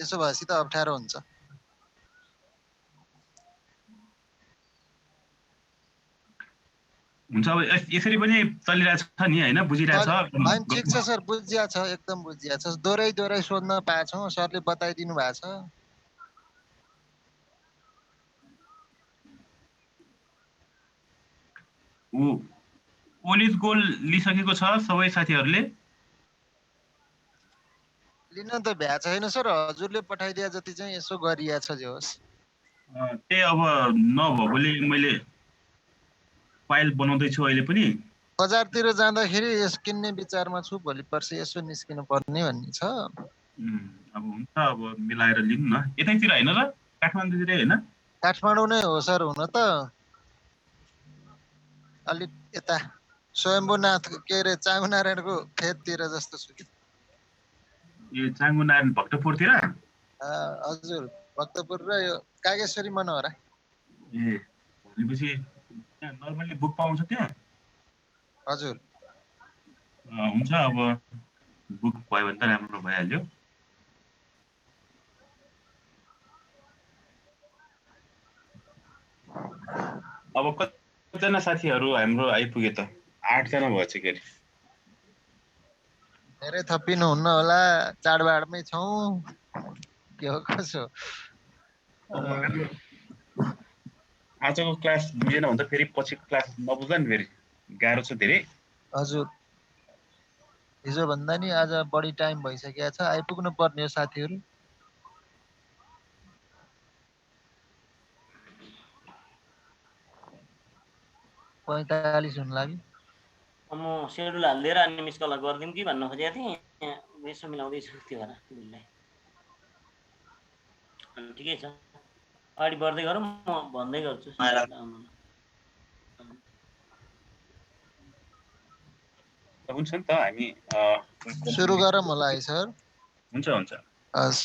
त्यसो भएपछि त अप्ठ्यारो हुन्छ। हुन्छ अब यसरी पनि चलिरहेछ नि हैन बुझिरहेछ हैन ठीक छ सर बुझिया छ एकदम बुझिया छ दोहोरै दोहोरै सोध्न पाछौँ सरले बताइदिनु भएको छ। ओलिज गोल लिइसकेको छ सबै साथीहरूले लिन त भ्या छैन सर हजुरले पठाइदिए जति चाहिँ यसो गरिया छ जे होस्। त्यही अब नभएकोले मैले फाइल बनाउँदैछु अहिले पनि बजारतिर जाँदाखेरि यस किन्ने विचारमा छु भोलि पर्सि यसो निस्किनु पर्ने भन्ने छ। अब हुन्छ अब मिलाएर लिनु न यतैतिर हैन र काठमाडौँतिरै हैन काठमाडौँ नै हो सर हुन त अलिक यता स्वयम्भूनाथ के अरे चाँगुनारायणको खेततिर जस्तो छु कि। यो चाँगुनारायण भक्तपुरतिर हजुर भक्तपुर र यो कागेश्वरी मनोहरा। ए भनेपछि त्यहाँ नर्मली बुक पाउँछ त्यहाँ हजुर हुन्छ अब बुक भयो भने त राम्रो भइहाल्यो। अब कतिजना साथीहरू हाम्रो आइपुगे त 8 जना भएछ के अरे धेरै थपिनु हुन्न होला चाडबाडमै छौँ के हो कसो। आजको क्लास बुझेन भने त फेरि पछि क्लास नबुझ्दा नि फेरि गाह्रो छ धेरै। हजुर हिजो भन्दा नि आज बढी टाइम भइसकेको छ आइपुग्नु पर्ने हो साथीहरू। पैँतालिस हुन लाग्यो। म सेड्युल हालिदिएर अनि मिस कल गरिदिउँ कि भन्न खोजेको थिएँ यसो मिलाउँदैछु त्यो भएर बिललाई ठिकै छ अगाडि बढ्दै गरौँ म भन्दै गर्छु हुन्छ नि त हामी सुरु गरौँ होला है सर। हुन्छ हुन्छ हस्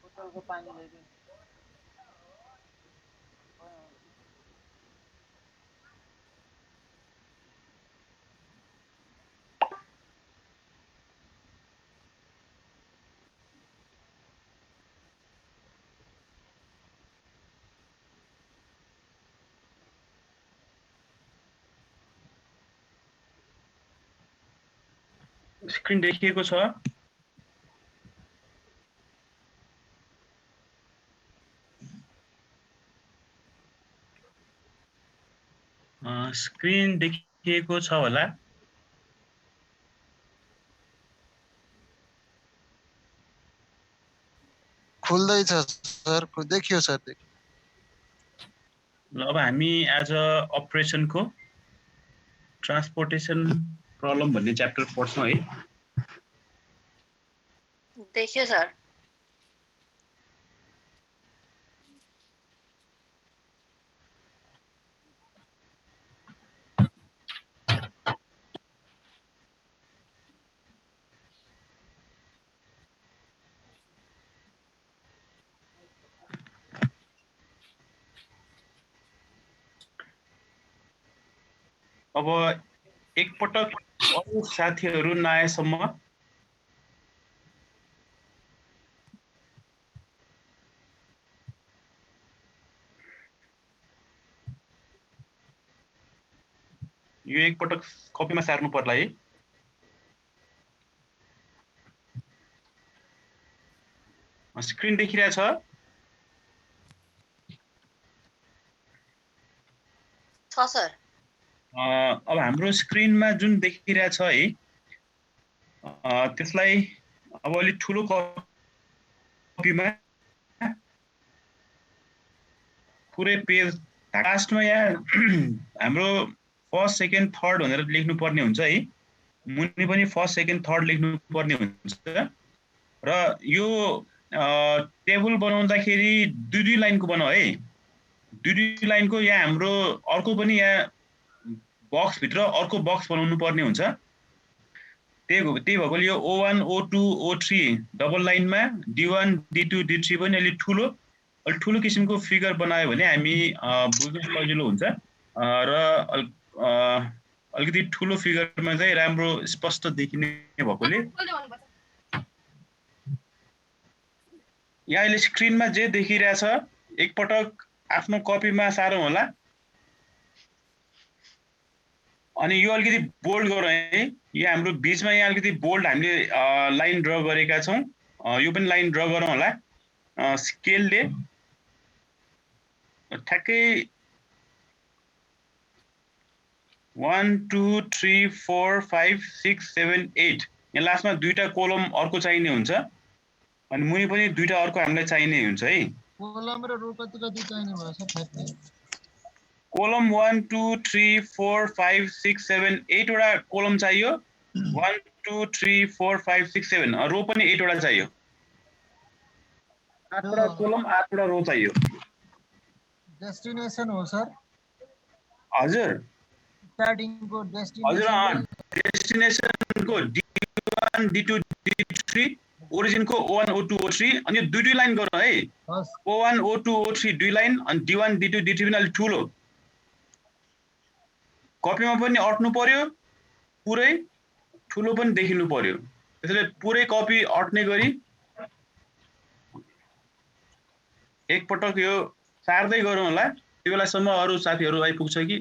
बोतलको पानी ल्याइदिनु। स्क्रिन देखिएको छ स्क्रिन देखिएको छ होला खुल्दैछ सर देखियो सर देखियो। अब हामी आज अपरेसनको ट्रान्सपोर्टेसन प्रब्लम भन्ने च्याप्टर पढ्छौँ है। देखियो सर। अब एकपटक अरू साथीहरू नआएसम्म यो एकपटक कपीमा सार्नु पर्ला है। स्क्रिन देखिरहेछ छ सर। अब हाम्रो स्क्रिनमा जुन देखिरहेछ है त्यसलाई अब अलि ठुलो कपीमा पुरै पेज लास्टमा यहाँ हाम्रो फर्स्ट सेकेन्ड थर्ड भनेर लेख्नु पर्ने हुन्छ है मुनि पनि फर्स्ट सेकेन्ड थर्ड लेख्नु पर्ने हुन्छ र यो टेबल बनाउँदाखेरि दुई लाइनको बनाऊ है दुई लाइनको यहाँ हाम्रो अर्को पनि यहाँ बक्सभित्र अर्को बक्स बनाउनु पर्ने हुन्छ त्यही भएकोले यो O1 O2 O3 डबल लाइनमा D1 D2 D3 पनि अलि ठुलो किसिमको फिगर बनायो भने हामी बुझ्न सजिलो हुन्छ र अलिकति ठुलो फिगरमा चाहिँ राम्रो स्पष्ट देखिने भएकोले यहाँ अहिले स्क्रिनमा जे देखिरहेछ एकपटक आफ्नो कपीमा सारौँ होला अनि यो अलिकति बोल्ड गरौँ है यो हाम्रो बीचमा यहाँ अलिकति बोल्ड हामीले लाइन ड्र गरेका छौँ यो पनि लाइन ड्र गरौँ होला स्केलले ठ्याक्कै 1 2 3 4 5 6 7 8 यहाँ लास्टमा दुईटा कोलम अर्को चाहिने हुन्छ अनि मुनि पनि दुईटा अर्को हामीलाई चाहिने हुन्छ है कोलम र रो कति कति चाहिने भयो सर ठ्याक्कै कोलम 1 2 3 4 5 6 7 8 वटा कोलम चाहियो 1 2 3 4 5 6 7 रो पनि 8 वटा चाहियो 8 वटा कोलम 8 वटा रो चाहियो डेस्टिनेसन हो सर हजुर स्टार्टिङको हजुर डेस्टिनेसनको D1 D2 D3 ओरिजिनको O1 O2 O3 अनि दुई लाइन गरौँ है O1 O2 O3 दुई लाइन अनि D1 D2 D3 पनि अलि ठुलो कपीमा पनि अट्नु पर्यो पुरै ठुलो पनि देखिनु पर्यो त्यसैले पुरै कपी अट्ने गरी एकपटक यो सार्दै गरौँ होला त्यो बेलासम्म अरू साथीहरू आइपुग्छ कि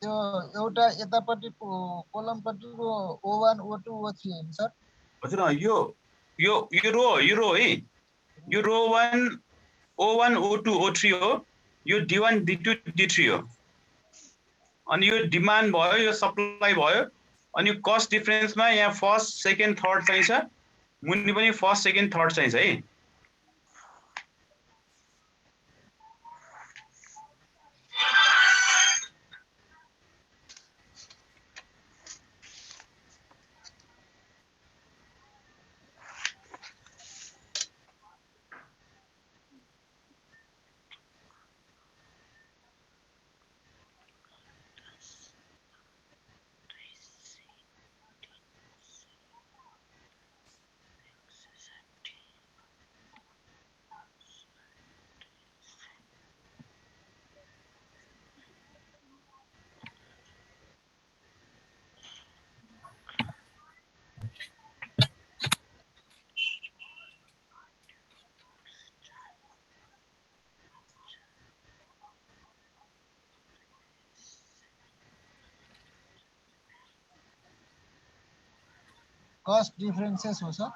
यो एउटा यतापट्टि कोलमपट्टिको O1 O2 O3 हैन सर हजुर यो रो है यो रो 1 O1 O2 O3 हो यो D1 D2 D3 हो अनि यो डिमान्ड भयो यो सप्लाई भयो अनि कस्ट डिफरेन्समा यहाँ फर्स्ट सेकेन्ड थर्ड चाहिन्छ मुनि पनि फर्स्ट सेकेन्ड थर्ड चाहिन्छ है कस्ट डिफरेन्सेस हो सर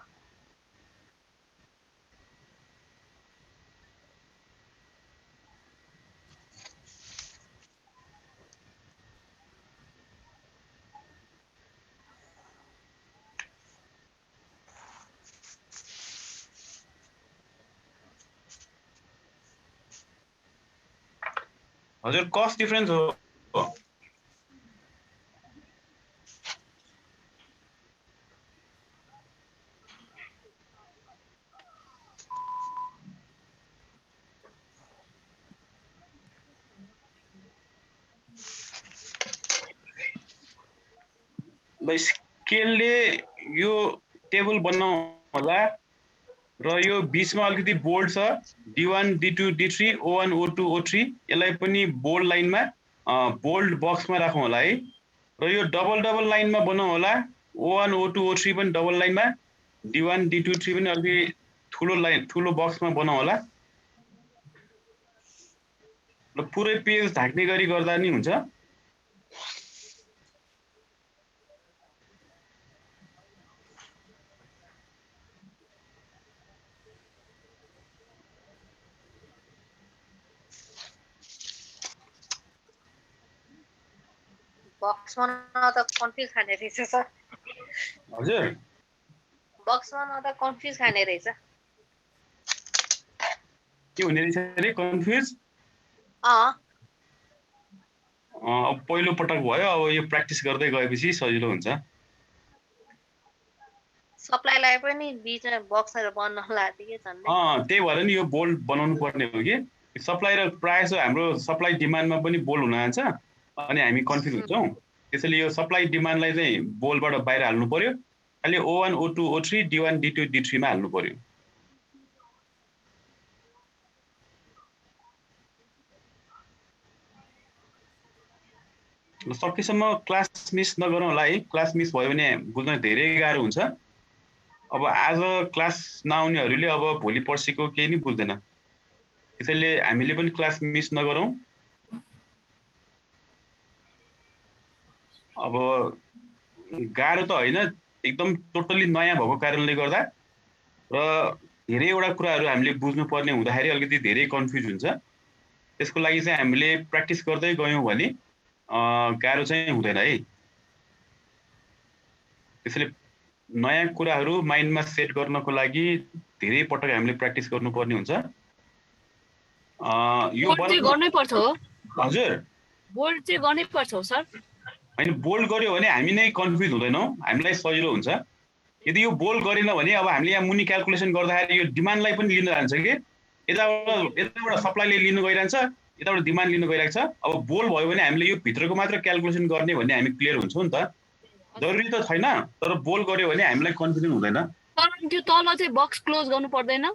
हजुर कस्ट डिफरेन्स हो स्केलले यो टेबल बनाऊ होला र यो बीचमा अलिकति बोल्ड छ D1 D2 D3 O1 O2 O3 यसलाई पनि बोल्ड लाइनमा बोल्ड बक्समा राखौँ होला है र यो डबल लाइनमा बनाऊ होला O1 O2 O3 पनि डबल लाइनमा D1 D2 D3 पनि अलिकति ठुलो बक्समा बनाऊ होला ल पुरै पेज ढाक्ने गरी गर्दा नि हुन्छ। बक्समा त कन्फ्युज खाने रहेछ सर। हजुर बक्समा त कन्फ्युज खाने रहेछ। के हुने रहेछ अरे कन्फ्युज? अब पहिलो पटक भयो, अब यो प्र्याक्टिस गर्दै गएपछि सजिलो हुन्छ। सप्लाईलाई पनि बिचमा बक्सहरू बन्न लाग्थ्यो कि झन्डै। त्यही भएर नि यो बोल्ड बनाउनु पर्ने हो कि सप्लाई र प्रायः जसो हाम्रो सप्लाई डिमान्डमा पनि बोल्ड हुन जान्छ अनि हामी कन्फ्युज हुन्छौँ। त्यसैले यो सप्लाई डिमान्डलाई चाहिँ बोल्डबाट बाहिर हाल्नु पर्यो, खालि O1 O2 O3 D1 D2 D3 मा हाल्नु पर्यो। सकेसम्म क्लास मिस नगरौँ होला है। क्लास मिस भयो भने बुझ्न धेरै गाह्रो हुन्छ। अब आज क्लास नआउनेहरूले अब भोलि पर्सिको केही नि बुझ्दैन। त्यसैले हामीले पनि क्लास मिस नगरौँ। अब गाह्रो त होइन, एकदम टोटल्ली नयाँ भएको कारणले गर्दा र धेरैवटा कुराहरू हामीले बुझ्नुपर्ने हुँदाखेरि अलिकति धेरै कन्फ्युज हुन्छ। त्यसको लागि चाहिँ हामीले प्र्याक्टिस गर्दै गयौँ भने गाह्रो चाहिँ हुँदैन है। त्यसैले नयाँ कुराहरू माइन्डमा सेट गर्नको लागि धेरै पटक हामीले प्र्याक्टिस गर्नुपर्ने हुन्छ। यो बोल्ड चाहिँ गर्नै पर्छ हो? हजुर बोल्ड चाहिँ गर्नै पर्छ हो सर? होइन, बोल्ड गर्यो भने हामी नै कन्फ्युज हुँदैनौँ, हामीलाई सजिलो हुन्छ। यदि यो बोल्ड गरेन भने अब हामीले यहाँ मुनि क्यालकुलेसन गर्दाखेरि यो डिमान्डलाई पनि लिन जान्छ कि यताबाट सप्लाईले लिनु गइरहन्छ, यताबाट डिमान्ड लिनु गइरहेको छ। अब बोल्ड भयो भने हामीले यो भित्रको मात्र क्यालकुलेसन गर्ने भन्ने हामी क्लियर हुन्छौँ नि त। जरुरी त छैन, तर बोल्ड गर्यो भने हामीलाई कन्फ्युजन हुँदैन। तर त्यो तल चाहिँ बक्स क्लोज गर्नु पर्दैन?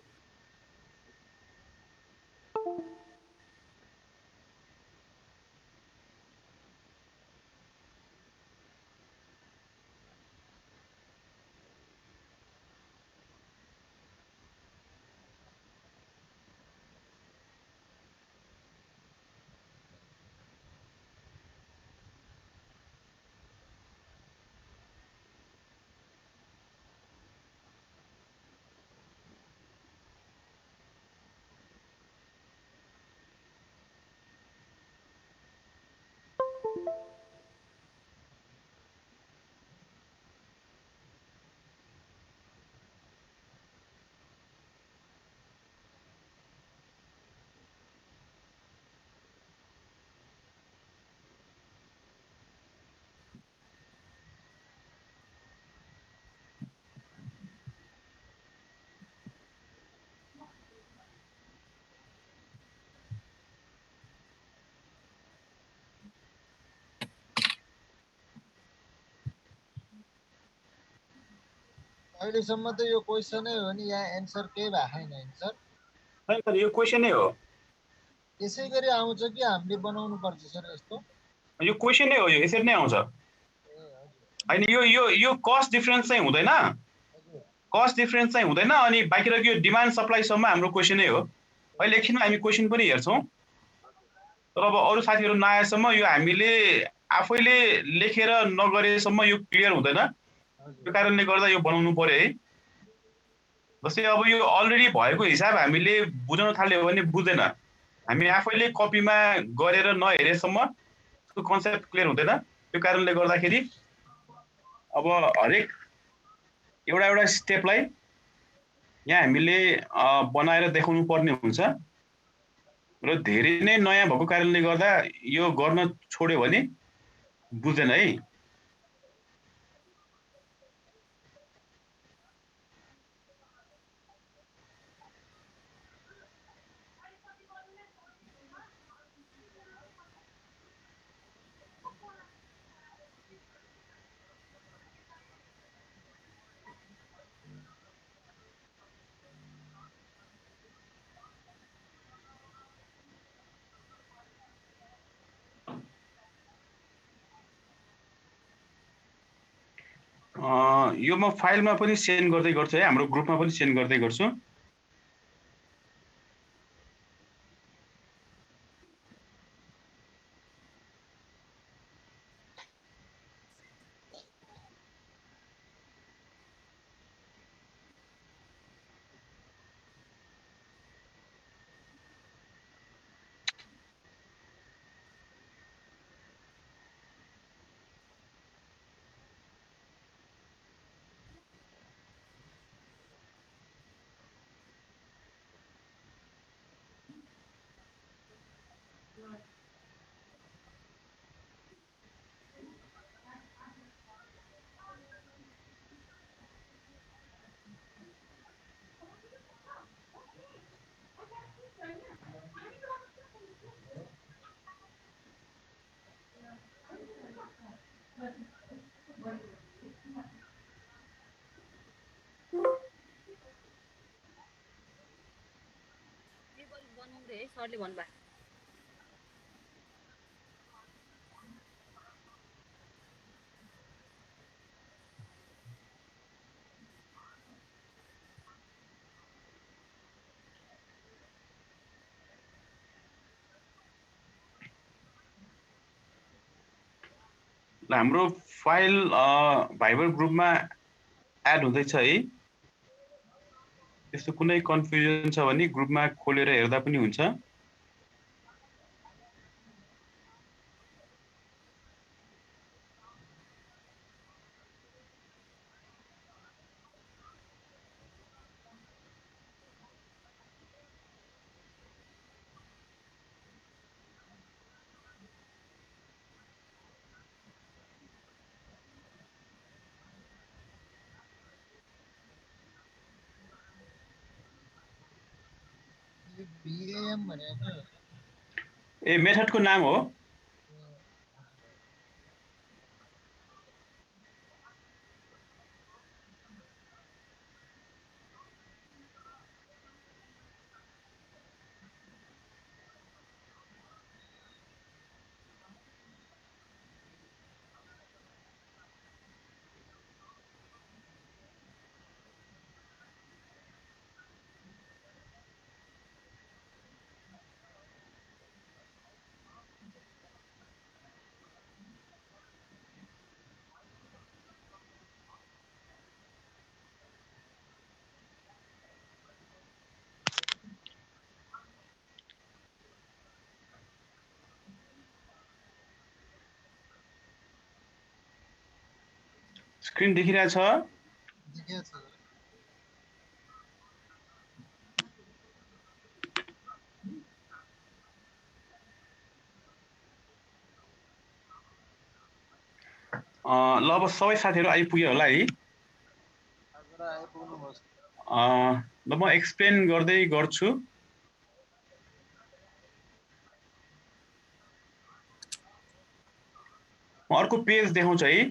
अहिलेसम्म त यो क्वेसनै हो नि, यहाँ एन्सर केही भएको छैन सर। सर यो क्वेसनै हो। यसै गरी आउँछ कि हामीले बनाउनु पर्छ सर यस्तो? यो क्वेसनै हो, यो यसरी नै आउँछ। होइन, यो कस्ट डिफरेन्स चाहिँ हुँदैन, कस्ट डिफरेन्स चाहिँ हुँदैन। अनि बाँकी रह्यो यो डिमान्ड सप्लाईसम्म हाम्रो क्वेसनै हो। अहिले एकछिनमा हामी क्वेसन पनि हेर्छौँ, तर अब अरू साथीहरू नआएसम्म यो हामीले आफैले लेखेर नगरेसम्म यो क्लियर हुँदैन। त्यो कारणले गर्दा यो बनाउनु पर्यो है। जस्तै अब यो अलरेडी भएको हिसाब हामीले बुझाउन थाल्यो भने बुझ्दैन, हामी आफैले कपीमा गरेर नहेरेसम्म त्यो कन्सेप्ट क्लियर हुँदैन। त्यो कारणले गर्दाखेरि अब हरेक एउटा स्टेपलाई यहाँ हामीले बनाएर देखाउनु पर्ने हुन्छ र धेरै नै नयाँ भएको कारणले गर्दा यो गर्न छोड्यो भने बुझ्दैन है। यो म फाइलमा पनि सेन्ड गर्दै गर्छु है, हाम्रो ग्रुपमा पनि सेन्ड गर्दै गर्छु। टेबल बनाउँदै है सरले भन्नुभयो। हाम्रो फाइल भाइबर ग्रुपमा एड हुँदैछ है। त्यस्तो कुनै कन्फ्युजन छ भने ग्रुपमा खोलेर हेर्दा पनि हुन्छ। BAM भनेको ए मेथडको नाम हो। स्क्रिन देखिरहेछ? देखिएको छ। ल अब सबै साथीहरू आइपुग्यो होला है। हजुर आइपुग्नु भयो। ल म एक्सप्लेन गर्दै गर्छु। म अर्को पेज देखाउँछु है।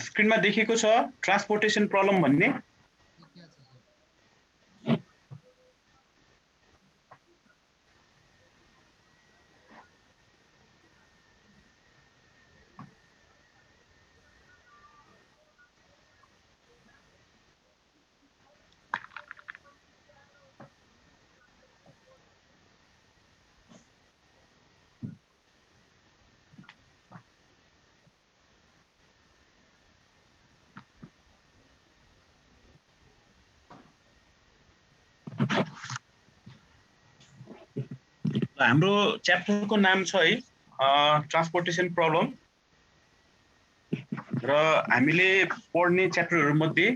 स्क्रिनमा देखेको छ ट्रान्सपोर्टेसन प्रब्लम भन्ने। हाम्रो च्याप्टरको नाम छ है ट्रान्सपोर्टेसन प्रब्लम र हामीले पढ्ने च्याप्टरहरु मध्ये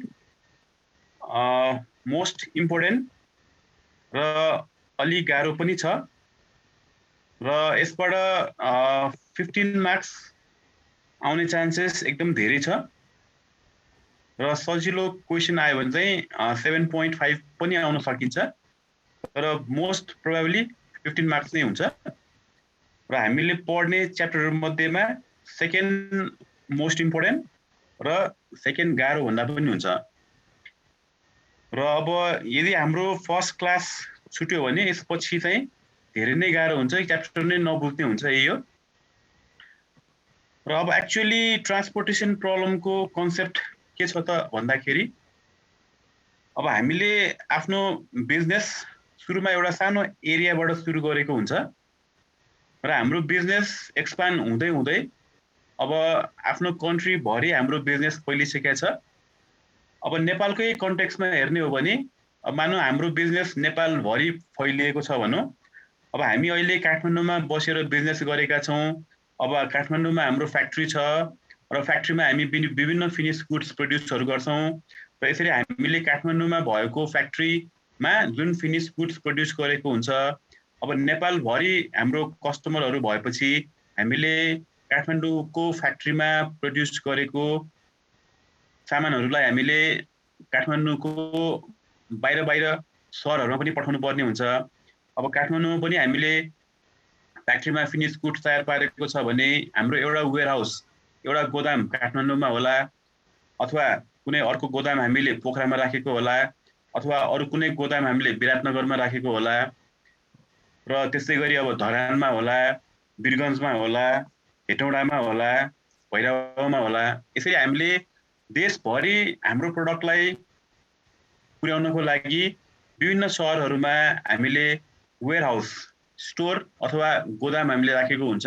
मोस्ट इम्पोर्टेन्ट र अलि गाह्रो पनि छ र यसबाट 15 मार्क्स आउने चान्सेस एकदम धेरै छ र सजिलो क्वेशन आयो भने चाहिँ 7.5 पनि आउन सकिन्छ तर मोस्ट प्रोबेबली 15 मार्क्स नै हुन्छ र हामीले पढ्ने च्याप्टरहरु मध्येमा सेकेन्ड मोस्ट इम्पोर्टेन्ट र सेकेन्ड गाह्रो भन्दा पनि हुन्छ र अब यदि हाम्रो फर्स्ट क्लास छुट्यो भने यसपछि चाहिँ धेरै नै गाह्रो हुन्छ च्याप्टर नै नबुझ्ने हुन्छ यही हो र अब एक्चुअली ट्रान्सपोर्टेसन प्रब्लमको कन्सेप्ट के छ त भन्दाखेरि अब हामीले आफ्नो बिजनेस सुरुमा एउटा सानो एरियाबाट सुरु गरेको हुन्छ र हाम्रो बिजनेस एक्सपान्ड हुँदै हुँदै अब आफ्नो कन्ट्री भरि हाम्रो बिजनेस फैलिसकेको छ अब नेपालकै कन्टेक्स्टमा हेर्ने हो भने मानौँ हाम्रो बिजनेस नेपालभरि फैलिएको छ भनौँ। अब हामी अहिले काठमाडौँमा बसेर बिजनेस गरेका छौँ। अब काठमाडौँमा हाम्रो फ्याक्ट्री छ र फ्याक्ट्रीमा हामी विभिन्न फिनिस गुड्स प्रड्युसहरू गर्छौँ र यसरी हामीले काठमाडौँमा भएको फ्याक्ट्रीमा जुन फिनिस गुड्स प्रड्युस गरेको हुन्छ, अब नेपालभरि हाम्रो कस्टमरहरू भएपछि हामीले काठमाडौँको फ्याक्ट्रीमा प्रड्युस गरेको सामानहरूलाई हामीले काठमाडौँको बाहिर बाहिर सहरहरूमा पनि पठाउनु पर्ने हुन्छ। अब काठमाडौँमा पनि हामीले फ्याक्ट्रीमा फिनिस गुड्स तयार पारेको छ भने हाम्रो एउटा वेयरहाउस, एउटा गोदाम काठमाडौँमा होला, अथवा कुनै अर्को गोदाम हामीले पोखरामा राखेको होला, अथवा अरू कुनै गोदाम हामीले विराटनगरमा राखेको होला, र त्यस्तै गरी अब धरानमा होला, वीरगञ्जमा होला, हेटौडामा होला, भैरवमा होला। यसरी हामीले देशभरि हाम्रो प्रोडक्टलाई पुर्याउनको लागि विभिन्न सहरहरूमा हामीले वेयरहाउस, स्टोर अथवा गोदाम हामीले राखेको हुन्छ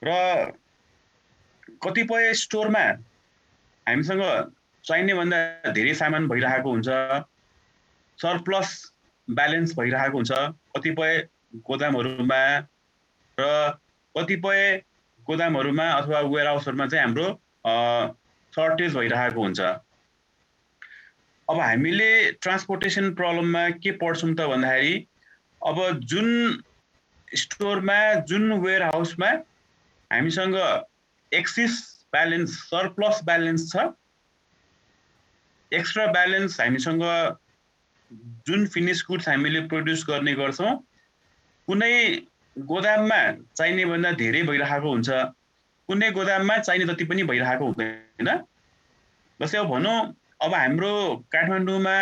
र कतिपय स्टोरमा हामीसँग चाहिने भन्दा धेरै सामान भइरहेको हुन्छ, सरप्लस ब्यालेन्स भइरहेको हुन्छ कतिपय गोदामहरूमा, र कतिपय गोदामहरूमा अथवा वेयरहाउसहरूमा चाहिँ हाम्रो सर्टेज भइरहेको हुन्छ। अब हामीले ट्रान्सपोर्टेसन प्रब्लममा के पर्छौँ त भन्दाखेरि, अब जुन स्टोरमा, जुन वेयरहाउसमा हामीसँग एक्सिस ब्यालेन्स, सरप्लस ब्यालेन्स छ, एक्स्ट्रा ब्यालेन्स हामीसँग जुन फिनिस गुड्स हामीले प्रड्युस गर्ने गर्छौँ, कुनै गोदाममा चाहिने भन्दा धेरै भइरहेको हुन्छ, कुनै गोदाममा चाहिने जति पनि भइरहेको हुँदैन। जस्तै अब भनौँ, अब हाम्रो काठमाडौँमा,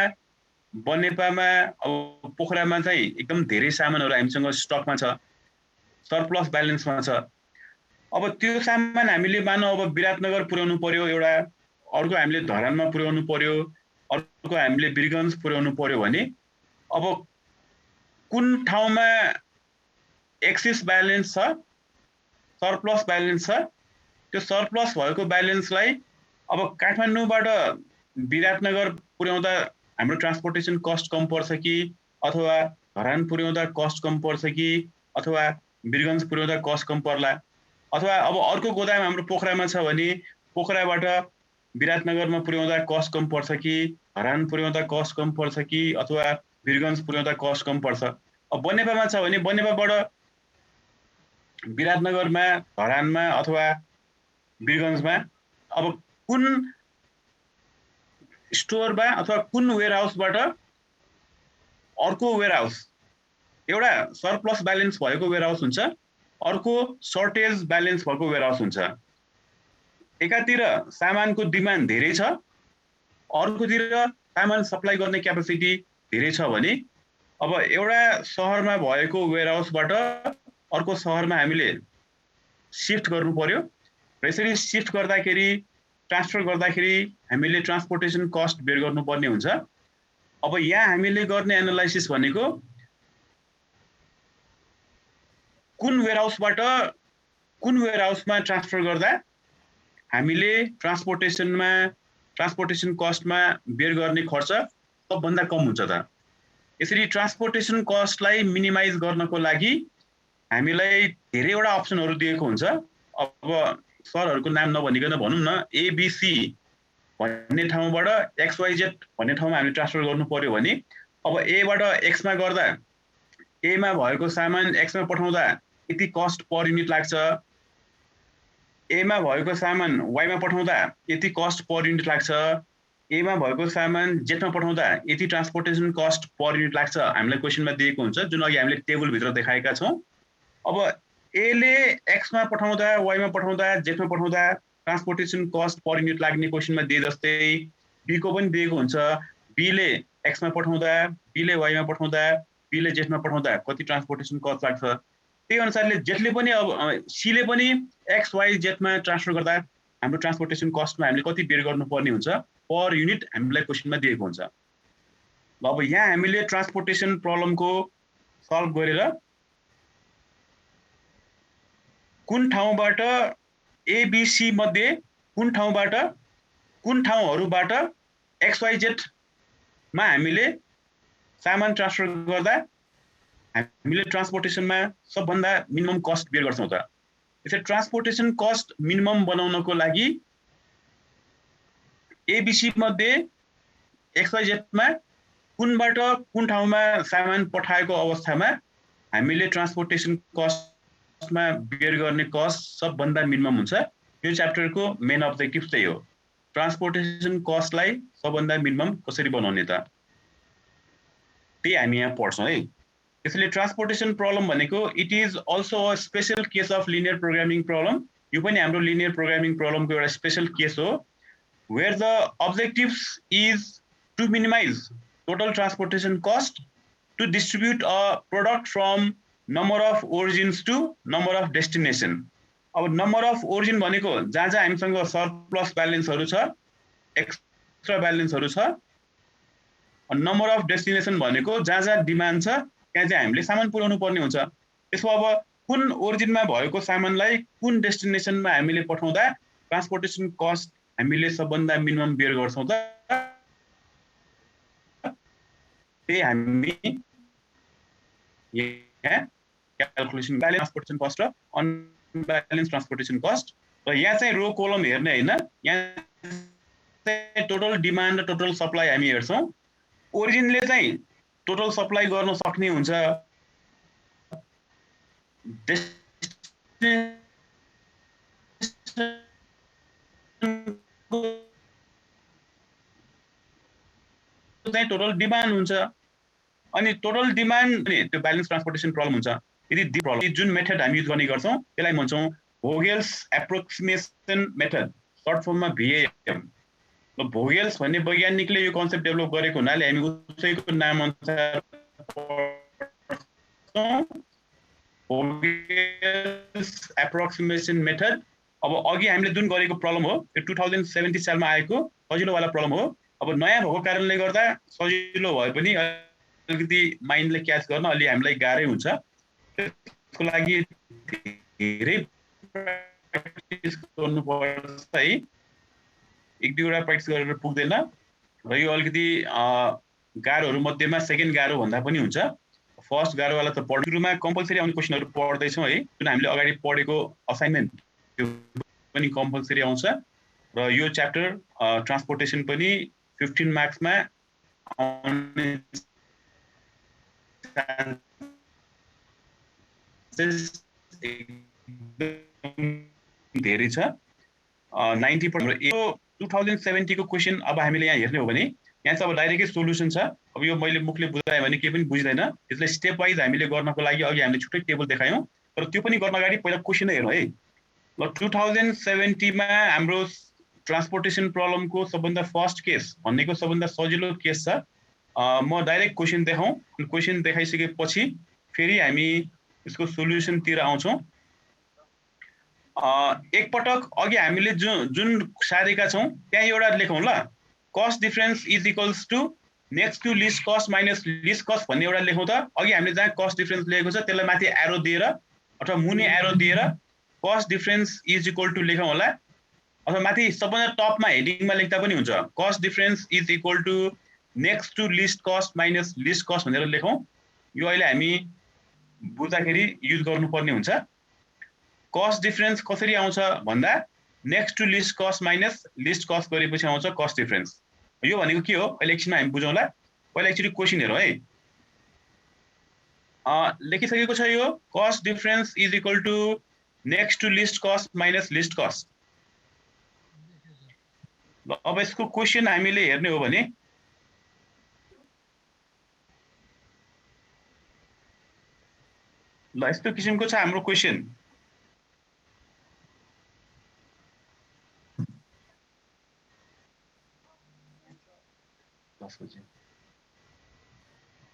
बनेपामा, अब पोखरामा चाहिँ एकदम धेरै सामानहरू हामीसँग स्टकमा छ, सरप्लस ब्यालेन्समा छ। अब त्यो सामान हामीले मानौँ अब विराटनगर पुर्याउनु पर्यो एउटा, अर्को हामीले धरानमा पुर्याउनु पर्यो, अर्को हामीले वीरगञ्ज पुर्याउनु पर्यो भने अब कुन ठाउँमा एक्सिस ब्यालेन्स छ, सरप्लस ब्यालेन्स छ, त्यो सरप्लस भएको ब्यालेन्सलाई अब काठमाडौँबाट विराटनगर पुर्याउँदा हाम्रो ट्रान्सपोर्टेसन कस्ट कम पर्छ कि, अथवा धरान पुर्याउँदा कस्ट कम पर्छ कि, अथवा वीरगञ्ज पुर्याउँदा कस्ट कम पर्ला, अथवा अब अर्को गोदाम हाम्रो पोखरामा छ भने पोखराबाट विराटनगरमा पुर्याउँदा कस्ट कम पर्छ कि, धरान पुर्याउँदा कस्ट कम पर्छ कि, अथवा वीरगञ्ज पुर्याउँदा कस्ट कम पर्छ। अब बनेपामा छ भने बनेपाबाट विराटनगरमा, धरानमा अथवा वीरगञ्जमा अब कुन स्टोरमा अथवा कुन वेयरहाउसबाट अर्को वेयरहाउस, एउटा सरप्लस ब्यालेन्स भएको वेयरहाउस हुन्छ, अर्को सर्टेज ब्यालेन्स भएको वेयरहाउस हुन्छ। एकातिर सामानको डिमान्ड धेरै छ, अर्कोतिर सामान सप्लाई गर्ने क्यापेसिटी धेरै छ भने अब एउटा सहरमा भएको वेयरहाउसबाट अर्को सहरमा हामीले शिफ्ट गर्नु पर्यो, र यसरी शिफ्ट गर्दाखेरि, ट्रान्सफर गर्दाखेरि हामीले ट्रान्सपोर्टेसन कस्ट बेयर गर्नुपर्ने हुन्छ। अब यहाँ हामीले गर्ने एनालाइसिस भनेको कुन वेयरहाउसमा ट्रान्सफर गर्दा हामीले ट्रान्सपोर्टेसन कस्टमा बेयर गर्ने खर्च सबभन्दा कम हुन्छ त। यसरी ट्रान्सपोर्टेसन कस्टलाई मिनिमाइज गर्नको लागि हामीलाई धेरैवटा अप्सनहरू दिएको हुन्छ। अब सरहरूको नाम नभनिकन भनौँ न, एबिसी भन्ने ठाउँबाट XYZ भन्ने ठाउँमा हामीले ट्रान्सफर गर्नु पर्यो भने अब एबाट एक्समा गर्दा एमा भएको सामान एक्समा पठाउँदा यति कस्ट पर युनिट लाग्छ, एमा भएको सामान वाईमा पठाउँदा यति कस्ट पर युनिट लाग्छ, एमा भएको सामान जेटमा पठाउँदा यति ट्रान्सपोर्टेसन कस्ट पर युनिट लाग्छ, हामीलाई क्वेसनमा दिएको हुन्छ, जुन अघि हामीले टेबलभित्र देखाएका छौँ। अब एले एक्समा पठाउँदा, वाईमा पठाउँदा, जेटमा पठाउँदा ट्रान्सपोर्टेसन कस्ट पर युनिट लाग्ने क्वेसनमा दिए जस्तै बीको पनि दिएको हुन्छ, बीले एक्समा पठाउँदा, बीले वाईमा पठाउँदा, बीले जेटमा पठाउँदा कति ट्रान्सपोर्टेसन कस्ट लाग्छ। त्यही अनुसारले जेटले पनि अब सीले पनि एक्स वाई जेटमा ट्रान्सफर गर्दा हाम्रो ट्रान्सपोर्टेसन कस्टमा हामीले कति बेयर गर्नुपर्ने हुन्छ पर युनिट हामीलाई क्वेसनमा दिएको हुन्छ। अब यहाँ हामीले ट्रान्सपोर्टेसन प्रब्लमको सल्भ गरेर कुन ठाउँबाट एबिसी मध्ये कुन ठाउँबाट कुन ठाउँहरुबाट XYZ मा हामीले सामान ट्रान्सफर गर्दा हामीले ट्रान्सपोर्टेसनमा सबभन्दा मिनिमम कस्ट बेयर गर्छौं त। त्यसै ट्रान्सपोर्टेसन कस्ट मिनिमम बनाउनको लागि ABC मध्ये XYZ मा कुनबाट कुन ठाउँमा सामान पठाएको अवस्थामा हामीले ट्रान्सपोर्टेसन कस्टमा बेयर गर्ने कस्ट सबभन्दा मिनिमम हुन्छ। यो च्याप्टरको मेन अब्जेक्टिभ त्यही हो, ट्रान्सपोर्टेसन कस्टलाई सबभन्दा मिनिमम कसरी बनाउने त, त्यही हामी यहाँ पढ्छौं है। त्यसैले ट्रान्सपोर्टेसन प्रब्लम भनेको it is also a special case of linear programming problem. यो पनि हाम्रो लिनियर प्रोग्रामिङ प्रब्लमको एउटा स्पेशल केस हो, where the objectives is to minimize total transportation cost to distribute a product from number of origins to number of destination. अब number of origin भनेको जहाँ जहाँ हामीसँग सरप्लस ब्यालेन्सहरु छ, एक्स्ट्रा ब्यालेन्सहरु छ, number of destination भनेको जहाँ जहाँ डिमान्ड छ त्यहाँ चाहिँ हामीले सामान पुर्याउनु पर्ने हुन्छ। त्यसो अब कुन ओरिजिनमा भएको सामानलाई कुन डेस्टिनेसनमा हामीले पठाउँदा ट्रान्सपोर्टेसन कस्ट हामीले सबभन्दा मिनिमम बेयर गर्छौं त, त्यही हामी यहाँ क्याल्कुलेसन ब्यालेन्स ट्रान्सपोर्टेसन कस्ट र अनब्यालेन्स ट्रान्सपोर्टेसन कस्ट, र यहाँ चाहिँ रो कोलम हेर्ने हैन, यहाँ चाहिँ टोटल डिमान्ड र टोटल सप्लाई हामी हेर्छौं। ओरिजिनले चाहिँ टोटल सप्लाई गर्न सक्ने हुन्छ, चाहिँ टोटल डिमान्ड हुन्छ, अनि टोटल डिमान्ड अनि त्यो ब्यालेन्स ट्रान्सपोर्टेसन प्रब्लम हुन्छ। यदि जुन मेथड हामी युज गर्ने गर्छौं त्यसलाई भन्छौं भोगेल्स एप्रोक्सिमेसन मेथड, सर्ट फर्ममा VAM। भोगेल्स भन्ने वैज्ञानिकले यो कन्सेप्ट डेभलप गरेको हुनाले हामी उसैको नाम अनुसार भोगेल्स एप्रोक्सिमेसन मेथड। अब अघि हामीले जुन गरेको प्रब्लम हो त्यो 2070 सालमा आएको सजिलो वाला प्रब्लम हो। अब नयाँ भएको कारणले गर्दा सजिलो भए पनि अलिकति माइन्डले क्याच गर्न अलि हामीलाई गाह्रै हुन्छ। त्यसको लागि धेरै प्र्याक्टिस गर्नुपर्छ है, एक दुईवटा प्र्याक्टिस गरेर पुग्दैन, र यो अलिकति गाह्रोहरू मध्येमा सेकेन्ड गाह्रो भन्दा पनि हुन्छ। फर्स्ट गाह्रोवाला त सुरुमा कम्पलसरी आउने क्वेसनहरू पढ्दैछौँ है, जुन हामीले अगाडि पढेको असाइनमेन्ट त्यो पनि कम्पलसरी आउँछ, र यो च्याप्टर ट्रान्सपोर्टेसन पनि 15 मार्क्समा आउने धेरै छ, 90%। 2070 को क्वेसन अब हामीले यहाँ हेर्ने हो भने यहाँ चाहिँ अब डाइरेक्टै सोलुसन छ। अब यो मैले मुखले बुझाएँ भने केही पनि बुझ्दैन, यसलाई स्टेप वाइज हामीले गर्नको लागि अघि हामीले छुट्टै टेबल देखायौँ, तर त्यो पनि गर्न अगाडि पहिला क्वेसनै हेरौँ है। ल 2070 मा हाम्रो ट्रान्सपोर्टेसन प्रब्लमको सबभन्दा फर्स्ट केस भन्नेको सबभन्दा सजिलो केस छ। म डाइरेक्ट क्वेसन देखाउँ, क्वेसन देखाइसकेपछि फेरि हामी यसको सोल्युसनतिर आउँछौँ। एकपटक अघि हामीले जुन सारेका छौँ त्यहाँ एउटा लेखौँ ल, cost difference is equals to next to list cost minus list cost भन्ने एउटा लेखौँ त। अघि हामीले जहाँ कस्ट डिफरेन्स लेखेको छ त्यसलाई माथि एरो दिएर अथवा मुनि एरो दिएर cost difference is equal to लेखौँ होला, अथवा माथि सबभन्दा टपमा हेडिङमा लेख्दा पनि हुन्छ, cost difference is equal to next to list cost minus list cost भनेर लेखौँ। यो अहिले हामी बुझ्दाखेरि युज गर्नुपर्ने हुन्छ। कस्ट डिफरेन्स कसरी आउँछ भन्दा next to list cost minus list cost गरेपछि आउँछ कस्ट डिफरेन्स। यो भनेको के हो अहिले एकछिनमा हामी बुझौँला, पहिला एकचोटि क्वेसन हेरौँ है। लेखिसकेको छ यो cost difference is equal to next to list cost minus list cost. ल अब यसको क्वेसन हामीले हेर्ने हो भने ल यस्तो किसिमको छ हाम्रो क्वेसन।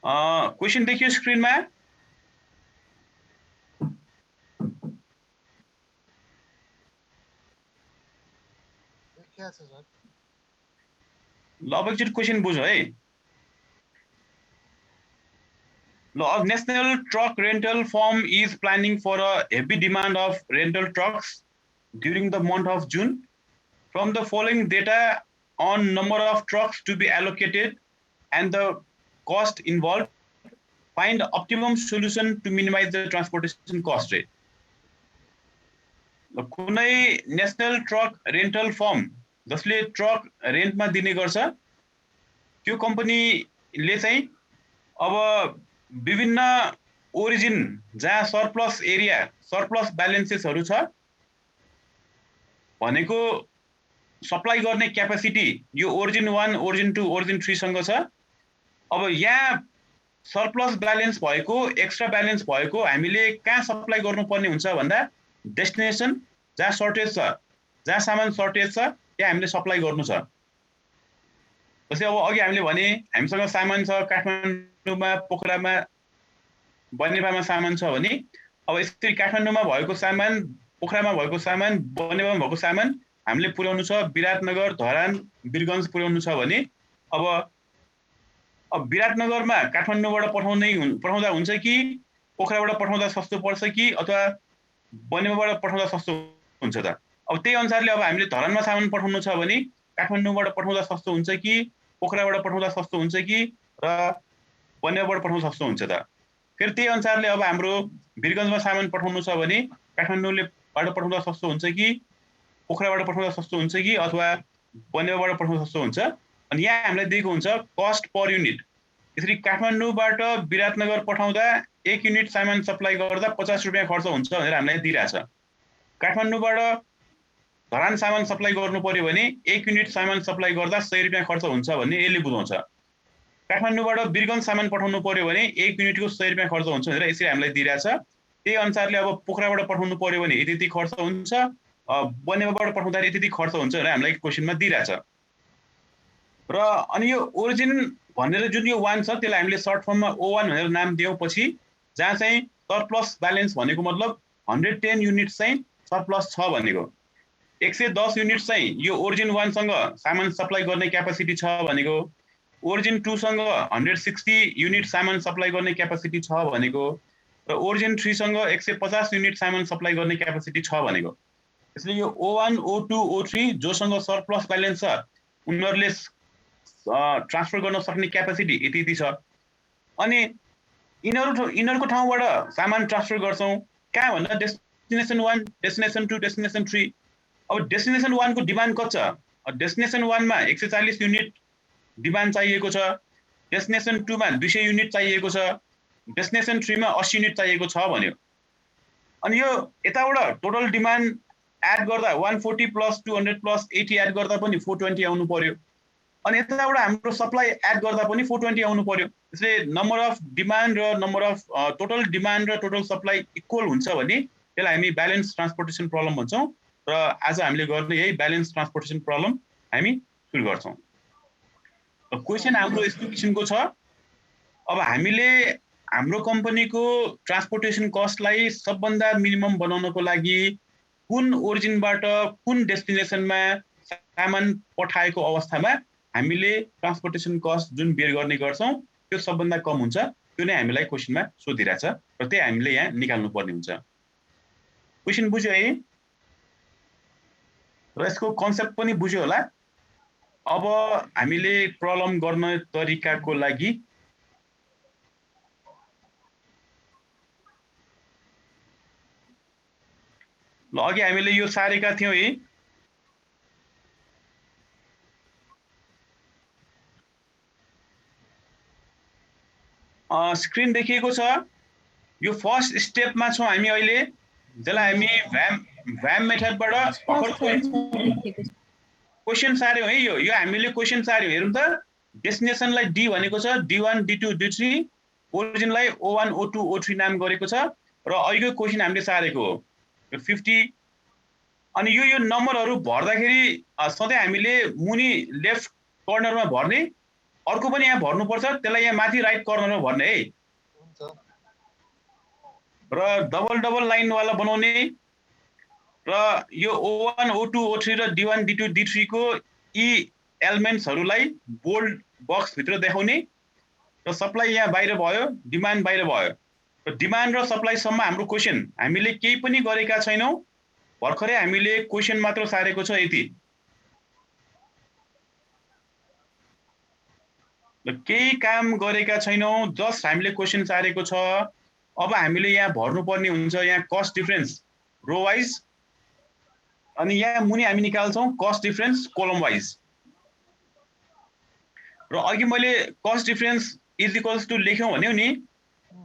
क्वेसन देखियो स्क्रिनमा? ल अब एकचोटि क्वेसन बुझौँ है। ल अब national truck rental firm is planning for a heavy demand of rental trucks during the month of June from the following data on number of trucks to be allocated and the cost involved. Find the optimum solution to minimize the transportation cost rate. कुनै national truck rental form जसले truck रेन्टमा दिने गर्छ त्यो कम्पनीले चाहिँ अब विभिन्न ओरिजिन जहाँ सरप्लस एरिया सरप्लस ब्यालेन्सेसहरु छ भनेको सप्लाई गर्ने क्यापेसिटी यो ओरिजिन 1 ओरिजिन 2 ओरिजिन 3 सँग छ। अब यहाँ सरप्लस ब्यालेन्स भएको एक्स्ट्रा ब्यालेन्स भएको हामीले कहाँ सप्लाई गर्नुपर्ने हुन्छ भन्दा डेस्टिनेसन जहाँ सर्टेज छ जहाँ सामान सर्टेज छ त्यहाँ हामीले सप्लाई गर्नु छ। जस्तै अब अघि हामीले भने हामीसँग सामान छ काठमाडौँमा पोखरामा बनेपामा सामान छ भने अब यसरी काठमाडौँमा भएको सामान पोखरामा भएको सामान बनेपामा भएको सामान हामीले पुर्याउनु छ विराटनगर धरान वीरगञ्ज पुर्याउनु छ भने अब विराटनगरमा काठमाडौँबाट पठाउँदा हुन्छ कि पोखराबाट पठाउँदा सस्तो पर्छ कि अथवा बनेपाबाट पठाउँदा सस्तो हुन्छ त। अब त्यही अनुसारले अब हामीले धरानमा सामान पठाउनु छ भने काठमाडौँबाट पठाउँदा सस्तो हुन्छ कि पोखराबाट पठाउँदा सस्तो हुन्छ कि र बनेपाबाट पठाउँदा सस्तो हुन्छ त। फेरि त्यही अनुसारले अब हाम्रो वीरगञ्जमा सामान पठाउनु छ भने काठमाडौँबाट पठाउँदा सस्तो हुन्छ कि पोखराबाट पठाउँदा सस्तो हुन्छ कि अथवा बनेपाबाट पठाउँदा सस्तो हुन्छ। अनि यहाँ हामीलाई दिएको हुन्छ कस्ट पर युनिट। यसरी काठमाडौँबाट विराटनगर पठाउँदा 1 युनिट सामान सप्लाई गर्दा 50 रुपैयाँ खर्च हुन्छ भनेर हामीलाई दिइराछ। काठमाडौँबाट धरान सामान सप्लाई गर्नु पर्यो भने 1 युनिट सामान सप्लाई गर्दा 100 रुपैयाँ खर्च हुन्छ भन्ने यसले बुझाउँछ। काठमाडौँबाट वीरगञ्ज सामान पठाउनु पर्यो भने 1 युनिटको 100 रुपैयाँ खर्च हुन्छ भनेर यसरी हामीलाई दिइराछ। त्यही अनुसारले अब पोखराबाट पठाउनु पर्यो भने यति खर्च हुन्छ बनेपाबाट पठाउँदा यति खर्च हुन्छ भनेर हामीलाई क्वेशनमा दिइराछ। र अनि यो ओरिजिन भनेर जुन यो 1 छ त्यसलाई हामीले सर्ट फर्ममा O1 भनेर नाम दियौं पछि जहाँ चाहिँ सरप्लस ब्यालेन्स भनेको मतलब 110 युनिट चाहिँ सरप्लस छ भनेको 110 युनिट चाहिँ यो ओरिजिन 1 सँग सामान सप्लाई गर्ने क्यापेसिटी छ भनेको ओरिजिन 2 सँग 160 युनिट सामान सप्लाई गर्ने क्यापेसिटी छ भनेको र ओरिजिन 3 सँग 150 युनिट सामान सप्लाई गर्ने क्यापेसिटी छ भनेको। त्यसले यो O1 O2 O3 जोसँग सरप्लस ब्यालेन्स छ उनीहरुले ट्रान्सफर गर्न सक्ने क्यापेसिटी यति छ। अनि इनरको ठाउँबाट सामान ट्रान्सफर गर्छौं कहाँ भन्दा डेस्टिनेसन 1 डेस्टिनेसन 2 डेस्टिनेसन 3। अब डेस्टिनेसन 1 को डिमान्ड कति छ डेस्टिनेसन 1 मा 140 युनिट डिमान्ड चाहिएको छ डेस्टिनेसन 2 मा 200 युनिट चाहिएको छ डेस्टिनेसन 3 मा 80 युनिट चाहिएको छ भन्यो। अनि यो यताबाट टोटल डिमान्ड एड गर्दा 140 प्लस 200 प्लस 80 एड गर्दा पनि 420 आउनु पर्यो। अनि यताबाट हाम्रो सप्लाई एड गर्दा पनि 420 आउनु पर्यो। त्यसले नम्बर अफ डिमान्ड र नम्बर अफ टोटल डिमान्ड र टोटल सप्लाई इक्वल हुन्छ भने त्यसलाई हामी ब्यालेन्स ट्रान्सपोर्टेसन प्रब्लम भन्छौं र आज हामीले गर्ने यही ब्यालेन्स ट्रान्सपोर्टेसन प्रब्लम हामी सुरु गर्छौं। क्वेशन हाम्रो यस्तो किसिमको छ अब हामीले हाम्रो कम्पनीको ट्रान्सपोर्टेसन कस्टलाई सबभन्दा मिनिमम बनाउनको लागि कुन ओरिजिनबाट कुन डेस्टिनेसनमा सामान पठाएको अवस्थामा हामीले ट्रान्सपोर्टेसन कस्ट जुन बेयर गर्ने गर्छौं त्यो सबभन्दा कम हुन्छ त्यो नै हामीलाई क्वेशनमा सोधिरहेछ र त्यही हामीले यहाँ निकाल्नु पर्ने हुन्छ। क्वेशन बुझ्यो है र यसको कन्सेप्ट पनि बुझ्यो होला। अब हामीले प्रब्लम गर्ने तरिकाको लागि ल अघि हामीले यो सारेका थियौं है स्क्रिन देखिएको छ। यो फर्स्ट स्टेपमा छौं हामी अहिले जसलाई हामी भ्याम मेथडबाट क्वेशन सार्यौं है। यो हामीले क्वेशन सार्यौं हेरौं त डेस्टिनेसनलाई डी भनेको छ D1 D2 D3 ओरिजिनलाई O1 O2 O3 नाम गरेको छ र अहिलेको क्वेशन हामीले सारेको हो 50। अनि यो नम्बरहरु भर्दाखेरि सधैं हामीले मुनि लेफ्ट कर्नरमा भर्ने अर्को पनि यहाँ भर्नु पर्छ त्यसलाई यहाँ माथि राइट कर्नरमा भर्ने है र डबल डबल लाइन वाला बनाउने र यो O1 O2 O3 र D1 D2 D3 को यी एलिमेन्ट्सहरुलाई बोल्ड बक्स भित्र देखाउने र सप्लाई यहाँ बाहिर भयो डिमान्ड बाहिर भयो र डिमान्ड र सप्लाई सम्म हाम्रो क्वेशन हामीले केही पनि गरेका छैनौं भर्खरै हामीले क्वेशन मात्र सारेको छ यति। केही काम गरेका छैनौँ, जस्ट हामीले क्वेसन चारेको छ। अब हामीले यहाँ भर्नुपर्ने हुन्छ यहाँ कस्ट डिफरेन्स रो वाइज, अनि यहाँ मुनि हामी निकाल्छौँ कस्ट डिफरेन्स कोलम वाइज। र अघि मैले cost difference is equals to लेख्यौँ भन्यो नि,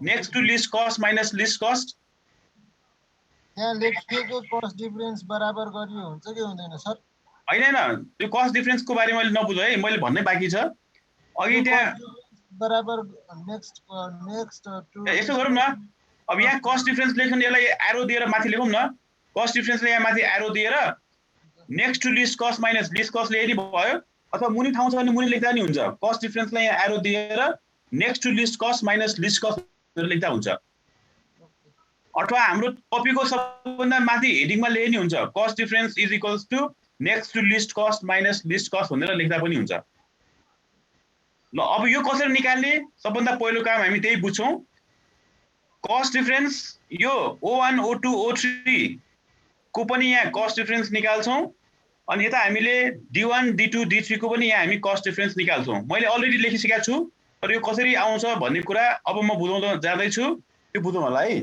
next to list cost minus list cost. त्यहाँ लेखिएको कस्ट डिफरेन्स बराबर गरियो हुन्छ कि हुँदैन सर? होइन त्यो कस्ट डिफरेन्सको बारे मैले नबुझ है, मैले भन्नै बाँकी छ। अघि त्यहाँ बराबर नेक्स्ट यसो गरौँ न, अब यहाँ कस्ट डिफरेन्स लेख्नु यसलाई एरो दिएर माथि लेखौँ न। कस्ट डिफरेन्सले यहाँ माथि एरो दिएर next to list cost minus list cost लेख्ने भयो, अथवा मुनि ठाउँ छ भने मुनि लेख्दा नि हुन्छ। कस्ट डिफरेन्सलाई यहाँ एरो दिएर next to list cost minus list cost लेख्दा हुन्छ, अथवा हाम्रो कपीको सबभन्दा माथि हेडिङमा लेख्ने हुन्छ cost difference is equals to next to list cost minus list cost भनेर लेख्दा पनि हुन्छ। ल अब यो कसरी निकाल्ने? सबभन्दा पहिलो काम हामी त्यही बुझ्छौँ। कस्ट डिफरेन्स यो O1 O2 O3 को पनि यहाँ कस्ट डिफरेन्स निकाल्छौँ, अनि यता हामीले D1 D2 D3 को पनि यहाँ हामी कस्ट डिफरेन्स निकाल्छौँ। मैले अलरेडी लेखिसकेको छु, तर यो कसरी आउँछ भन्ने कुरा अब म बुझाउन जाँदैछु, त्यो बुझौँ होला है।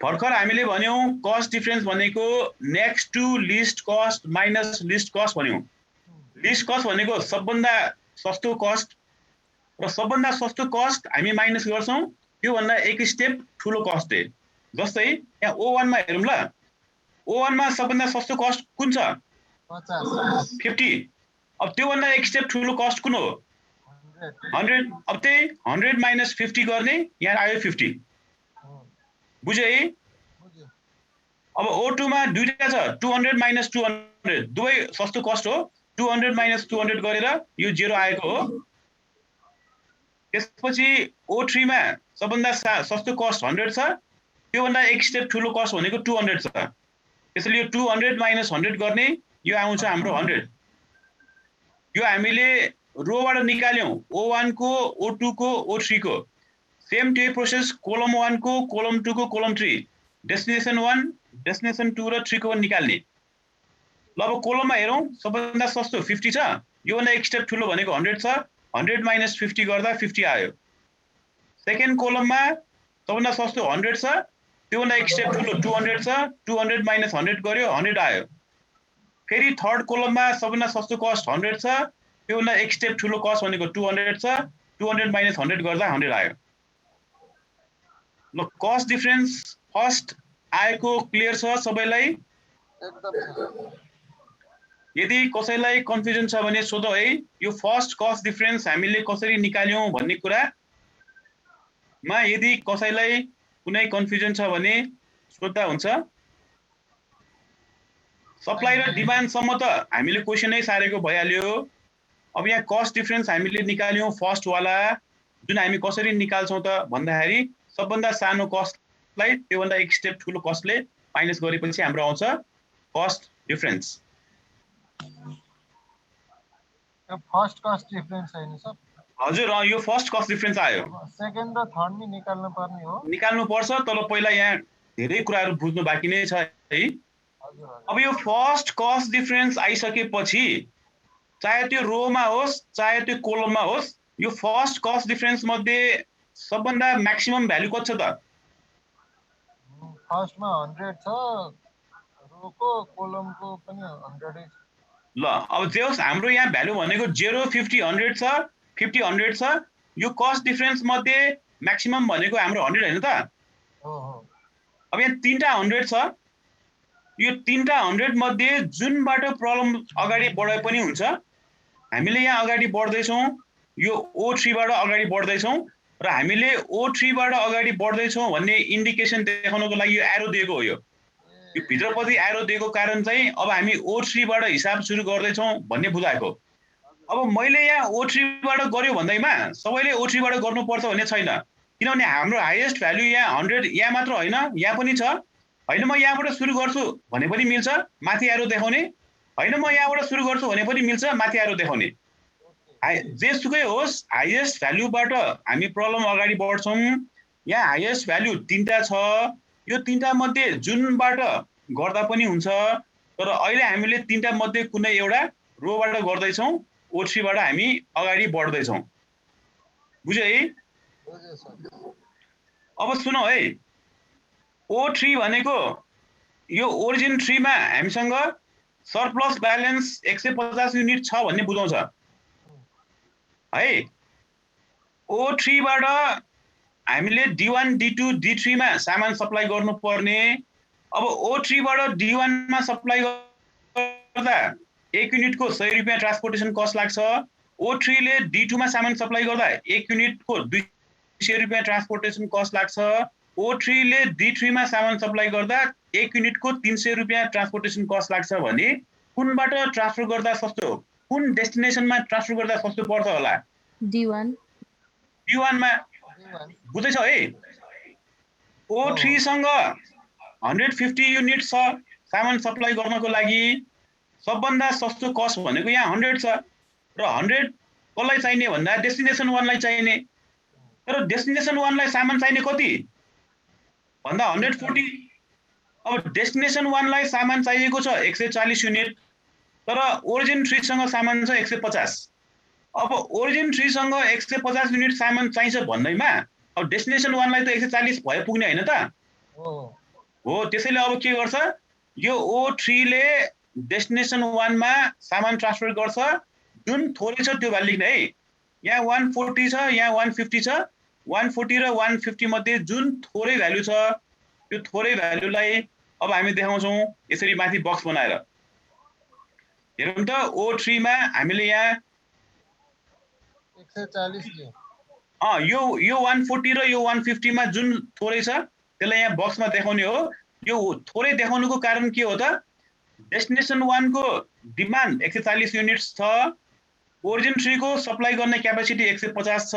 भर्खर हामीले भन्यौँ कस्ट डिफरेन्स भनेको next to list cost minus list cost भन्यौँ। लिस्ट कस्ट भनेको सबभन्दा सस्तो कस्ट, र सबभन्दा सस्तो कस्ट हामी माइनस गर्छौँ त्योभन्दा एक स्टेप ठुलो कस्ट है। जस्तै यहाँ O1 मा हेरौँ ल, O1 मा सबभन्दा सस्तो कस्ट कुन छ? 50। अब त्योभन्दा एक स्टेप ठुलो कस्ट कुन हो? 100। अब त्यही 100 माइनस 50 गर्ने, यहाँ आयो 50। बुझ्यो है? अब O2 मा दुईटा छ, 200 माइनस 200, दुवै सस्तो कस्ट हो। 200 माइनस 200 गरेर यो 0 आएको हो। त्यसपछि O3 मा सबभन्दा सस्तो कस्ट 100 छ, त्योभन्दा एक स्टेप ठुलो कस्ट भनेको 200 छ। त्यसैले यो 200 माइनस 100 गर्ने, यो आउँछ हाम्रो 100। यो हामीले रोबाट निकाल्यौँ O1 को O2 को O3 को। सेम त्यो प्रोसेस कोलम 1 को कोलम 2 को कोलम 3, डेस्टिनेसन 1 डेस्टिनेसन 2 र 3 को निकाल्ने। ल अब कोलममा हेरौँ, सबभन्दा सस्तो 50 छ, योभन्दा एक स्टेप ठुलो भनेको 100 छ। 100 माइनस 50 गर्दा 50 आयो। सेकेन्ड कोलममा सबभन्दा सस्तो 100 छ, त्योभन्दा एक स्टेप ठुलो 200 छ। 200 माइनस 100 गर्यो, 100 आयो। फेरि थर्ड कोलममा सबभन्दा सस्तो कस्ट 100 छ, त्योभन्दा एक स्टेप ठुलो कस्ट भनेको 200 छ। 200 माइनस 100 गर्दा 100 आयो। ल कस्ट डिफरेन्स फर्स्ट आएको क्लियर छ सबैलाई? एकदम। यदि कसैलाई कन्फ्युजन छ भने सोधौ है। यो फर्स्ट कस्ट डिफरेन्स हामीले कसरी निकाल्यौँ भन्ने कुरामा यदि कसैलाई कुनै कन्फ्युजन छ भने सोध्दा हुन्छ। सप्लाई र डिमान्डसम्म त हामीले क्वेसनै सारेको भइहाल्यो। अब यहाँ कस्ट डिफरेन्स हामीले निकाल्यौँ फर्स्ट वाला, जुन हामी कसरी निकाल्छौँ त भन्दाखेरि सबभन्दा सानो कस्टलाई त्योभन्दा एक स्टेप ठुलो कस्टले माइनस गरेपछि हाम्रो आउँछ cost difference. First cost difference हैन सर? हजुर, यो फर्स्ट कस्ट डिफरेन्स आयो। सेकेन्ड र थर्ड नि निकाल्नु पर्ने हो? निकाल्नु पर्छ, तर पहिला यहाँ धेरै कुराहरू बुझ्नु बाँकी नै छ है। अब यो फर्स्ट कस्ट डिफरेन्स आइसकेपछि चाहे त्यो रोमा होस् चाहे त्यो कोलममा होस्, यो फर्स्ट कस्ट डिफरेन्स मध्ये सबभन्दा म्याक्सिमम भ्यालु कति छ त? फर्स्टमा 100 छ, रोको कोलमको पनि 100 छ। ल अब जे होस्, हाम्रो यहाँ भ्यालु भनेको 0 50 100 छ, 50 100 छ। यो कस्ट डिफरेन्स मध्ये म्याक्सिमम भनेको हाम्रो 100 हैन त? अब यहाँ तीनटा 100 छ, यो तीनटा 100 मध्ये जुनबाट प्रब्लम अगाडि बढे पनि हुन्छ। हामीले यहाँ अगाडि बढ्दैछौँ, यो O3 बाट अगाडि बढ्दैछौँ, र हामीले O3 बाट अगाडि बढ्दैछौँ भन्ने इन्डिकेसन देखाउनको लागि यो एरो दिएको हो। यो भित्रपट्टि एरो दिएको कारण चाहिँ अब हामी O3 बाट हिसाब सुरु गर्दैछौँ भन्ने बुझाएको। अब मैले यहाँ O3 बाट गर्यो भन्दैमा सबैले O3 बाट गर्नुपर्छ भन्ने छैन, किनभने हाम्रो हाइएस्ट भ्यालु यहाँ 100 यहाँ मात्र होइन, यहाँ पनि छ। होइन म यहाँबाट सुरु गर्छु भने पनि मिल्छ, माथि एरो देखाउने। होइन म यहाँबाट सुरु गर्छु भने पनि मिल्छ, माथि एरो देखाउने। जेसुकै होस्, हाइएस्ट भ्यालुबाट हामी प्रब्लम अगाडि बढ्छौँ। यहाँ हाइएस्ट भ्यालु तीनटा छ, यो तीनटा मध्ये जुनबाट गर्दा पनि हुन्छ, तर अहिले हामीले तीनटा मध्ये कुनै एउटा रोबाट गर्दैछौँ। O3 बाट हामी अगाडि बढ्दै छौं बुझ्यो है बुझ्यो सर अब सुनौ है O3 भनेको यो ओरिजिन 3 मा हामीसँग सरप्लस ब्यालेन्स 150 युनिट छ भन्ने बुझाउँछ है O3 बाट हामीले D1 D2 D3 मा सामान सप्लाई गर्नुपर्ने अब O3 बाट D1 मा सप्लाई गर्दा 1 युनिटको 100 रुपैयाँ ट्रान्सपोर्टेसन कस्ट लाग्छ O3 ले D2 मा सामान सप्लाई गर्दा 1 युनिटको 200 रुपैयाँ ट्रान्सपोर्टेसन कस्ट लाग्छ O3 ले D3 मा सामान सप्लाई गर्दा 1 युनिटको 300 रुपैयाँ ट्रान्सपोर्टेसन कस्ट लाग्छ भने कुनबाट ट्रान्सफर गर्दा सस्तो कुन डेस्टिनेसनमा ट्रान्सफर गर्दा सस्तो पर्छ होला D1 D1 मा बुझ्दैछौ है O3 सँग 150 युनिट छ सामान सप्लाई गर्नको लागि सबभन्दा सस्तो कस्ट भनेको यहाँ 100 छ र 100 कसलाई चाहिने भन्दा डेस्टिनेसन 1 लाई चाहिने तर डेस्टिनेसन 1 लाई सामान चाहिने कति भन्दा 140 अब डेस्टिनेसन 1 लाई सामान चाहिएको छ 140 युनिट तर ओरिजिन 3 सँग सामान छ 150 अब ओरिजिन 3 सँग 150 युनिट सामान चाहिन्छ भन्दैमा अब डेस्टिनेसन 1 लाई त 140 भए पुग्ने हैन त हो त्यसैले अब के गर्छ यो O3 ले डेस्टिनेसन 1 मा सामान ट्रान्सफर गर्छ जुन थोरै छ त्यो भ्यालु लेख्ने है यहाँ 140 छ यहाँ 150 छ 140 र 150 मध्ये जुन थोरै भ्यालु छ त्यो थोरै भ्यालुलाई अब हामी देखाउँछौं यसरी माथि बक्स बनाएर हेरौँ त O3 मा हामीले यहाँ 140 लियो यो 140 र यो 150 मा जुन थोरै छ त्यसलाई यहाँ बक्समा देखाउने हो यो थोरै देखाउनुको कारण के हो त डेस्टिनेसन 1 को डिमान्ड 140 युनिट्स छ ओरिजिन 3 को सप्लाई गर्ने क्यापेसिटी 150 छ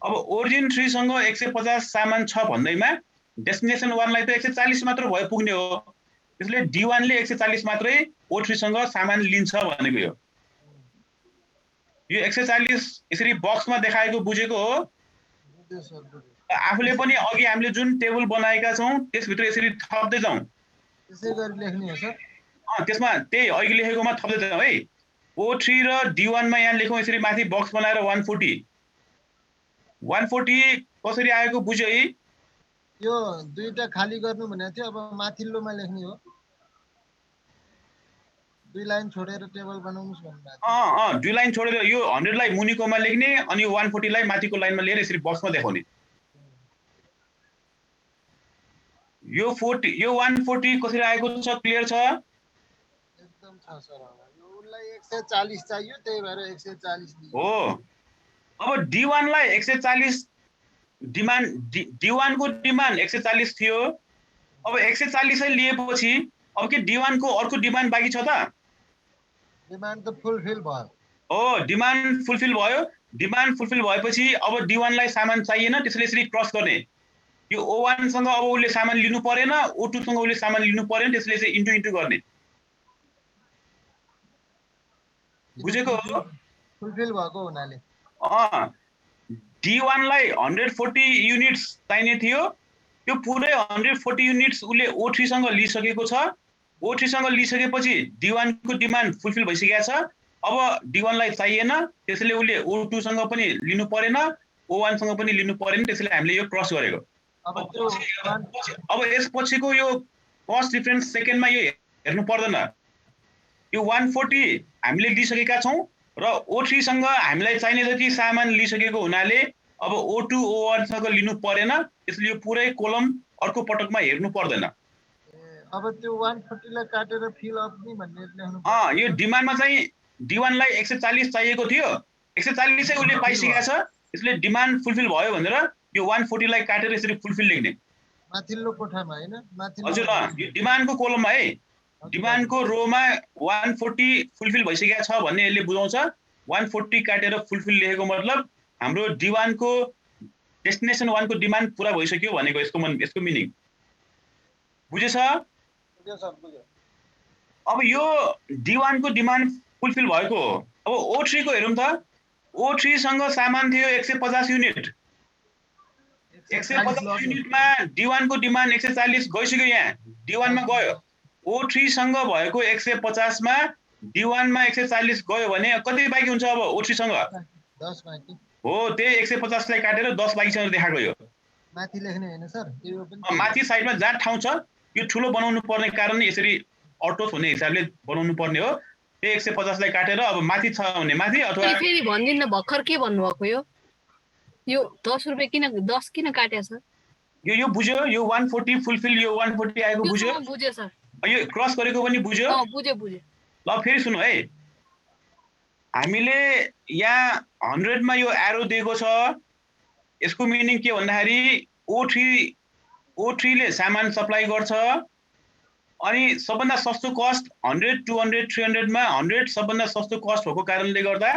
अब ओरिजिन 3 सँग 150 सामान छ भन्दैमा डेस्टिनेसन 1 लाई त 140 मात्र भए पुग्ने हो त्यसले D1 ले 140 मात्रै O3 सँग सामान लिन्छ भनेको यो 140 यसरी बक्समा देखाएको बुझेको हो आफूले पनि अघि हामीले जुन टेबल बनाएका छौं त्यसभित्र यसरी थप्दै जाउँ त्यसै गरी लेख्ने हो सर त्यसमा त्यही अघि लेखेकोमा थप्दै जाउँ है O3 र D1 मा यहाँ लेखौँ यसरी माथि बक्स बनाएर 140 कसरी आएको बुझ्यो है यो दुईटा खाली गर्नु भनेको थियो अब माथिल्लोमा लेख्ने हो दुई लाइन छोडेर टेबल बनाउनुस् भन्नुभएको दुई लाइन छोडेर यो 100 लाई मुनिकोमा लेख्ने अनि यो 140 लाई माथिको लाइनमा लिएर यसरी बक्समा देखाउने यो 140 कसरी आएको छ क्लियर छ एकदम छ सर यो उलाई 140 चाहियो त्यही भएर 140 दियो हो अब D1 लाई 140 डिमान्ड D1 को डिमान्ड 140 थियो अब 140 नै लिएपछि अब के D1 को अर्को डिमान्ड बाँकी छ त डिमान्ड त फुलफिल भयो हो डिमान्ड फुलफिल भयो डिमान्ड फुलफिल भएपछि अब D1 लाई सामान चाहिएन त्यसले यसरी क्रस गर्ने यो O1 सँग अब उले सामान लिनु परेन O2 सँग उले सामान लिनु परेन त्यसले चाहिँ इन्टु इन्टु गर्ने बुझेको हो फुलफिल भएको हुनाले D1 लाई 140 युनिट्स चाहिने थियो त्यो पुरै 140 युनिट्स उले O3 सँग लिइसकेको छ O3 सँग लिइसकेपछि D1 को डिमान्ड फुलफिल भइसकेको छ अब D1 लाई चाहिएन त्यसैले उले O2 सँग पनि लिनु परेन O1 सँग पनि लिनु परेन त्यसैले हामीले यो क्रस गरेको अब यसपछिको यो कस्ट डिफरेन्स सेकेन्डमा यो हेर्नु पर्दैन यो 140 हामीले लिइसकेका छौं र O3 सँग हामीलाई चाहिने जति सामान लिइसकेको हुनाले अब O2 O1 सँग लिनु परेन त्यसले यो पुरै कोलम अर्को पटकमा हेर्नु पर्दैन अब त्यो 140 लाई काटेर फिल अप नि भन्ने लेख्नु यो डिमान्डमा चाहिँ D1 लाई 140 चाहिएको थियो 140 चाहिँ उले पाइसकेको छ त्यसले डिमान्ड फुलफिल भयो भनेर यो 140 लाई काटेर यसरी फुलफिल लेख्ने माथिल्लो कोठामा हैन माथिल्लो हजुर यो डिमान्डको कोलममा है डिमान्डको रोमा 140 फुलफिल भइसकेको छ भन्ने यसले बुझाउँछ 140 काटेर फुलफिल लेखेको मतलब हाम्रो D1 को डेस्टिनेसन 1 को डिमान्ड पूरा भइसक्यो भनेको यसको मिनिङ बुझेछ बुझ्यो सर बुझ्यो अब यो D1 को डिमान्ड फुलफिल भएको हो अब O3 को हेरौँ त O3 सँग सामान थियो 150 युनिट 150 युनिटमा D1 को डिमान्ड 140 गइसक्यो यहाँ D1 मा गयो O3 सँग भएको 150 मा D1 मा 140 गयो भने कति बाँकी हुन्छ अब O3 सँग 10 बाँकी हो त्यही 150 लाई काटेर 10 बाँकीसँग देखाएको यो माथि लेख्ने हैन सर यो पनि माथि साइडमा जहाँ ठाउँ छ यो ठुलो बनाउनु पर्ने कारण यसरी अटोस हुने हिसाबले बनाउनु पर्ने हो त्यो 150 लाई काटेर अब माथि छ भने माथि अथवा फेरि भन्दिन भर्खर के भन्नुभएको यो 10 रुपैयाँ किन 10 किन काट्या छ यो बुझ्यो यो 140 फुलफिल यो 140 आएको बुझ्यो बुझ्यो सर यो क्रस गरेको पनि बुझ्यो बुझ्यो ल फेरि सुन्नु है हामीले यहाँ 100 मा यो एरो दिएको छ यसको मिनिङ के भन्दाखेरि O3 ले सामान सप्लाई गर्छ अनि सबभन्दा सस्तो कस्ट 100 200 300 मा 100 सबभन्दा सस्तो कस्ट भएको कारणले गर्दा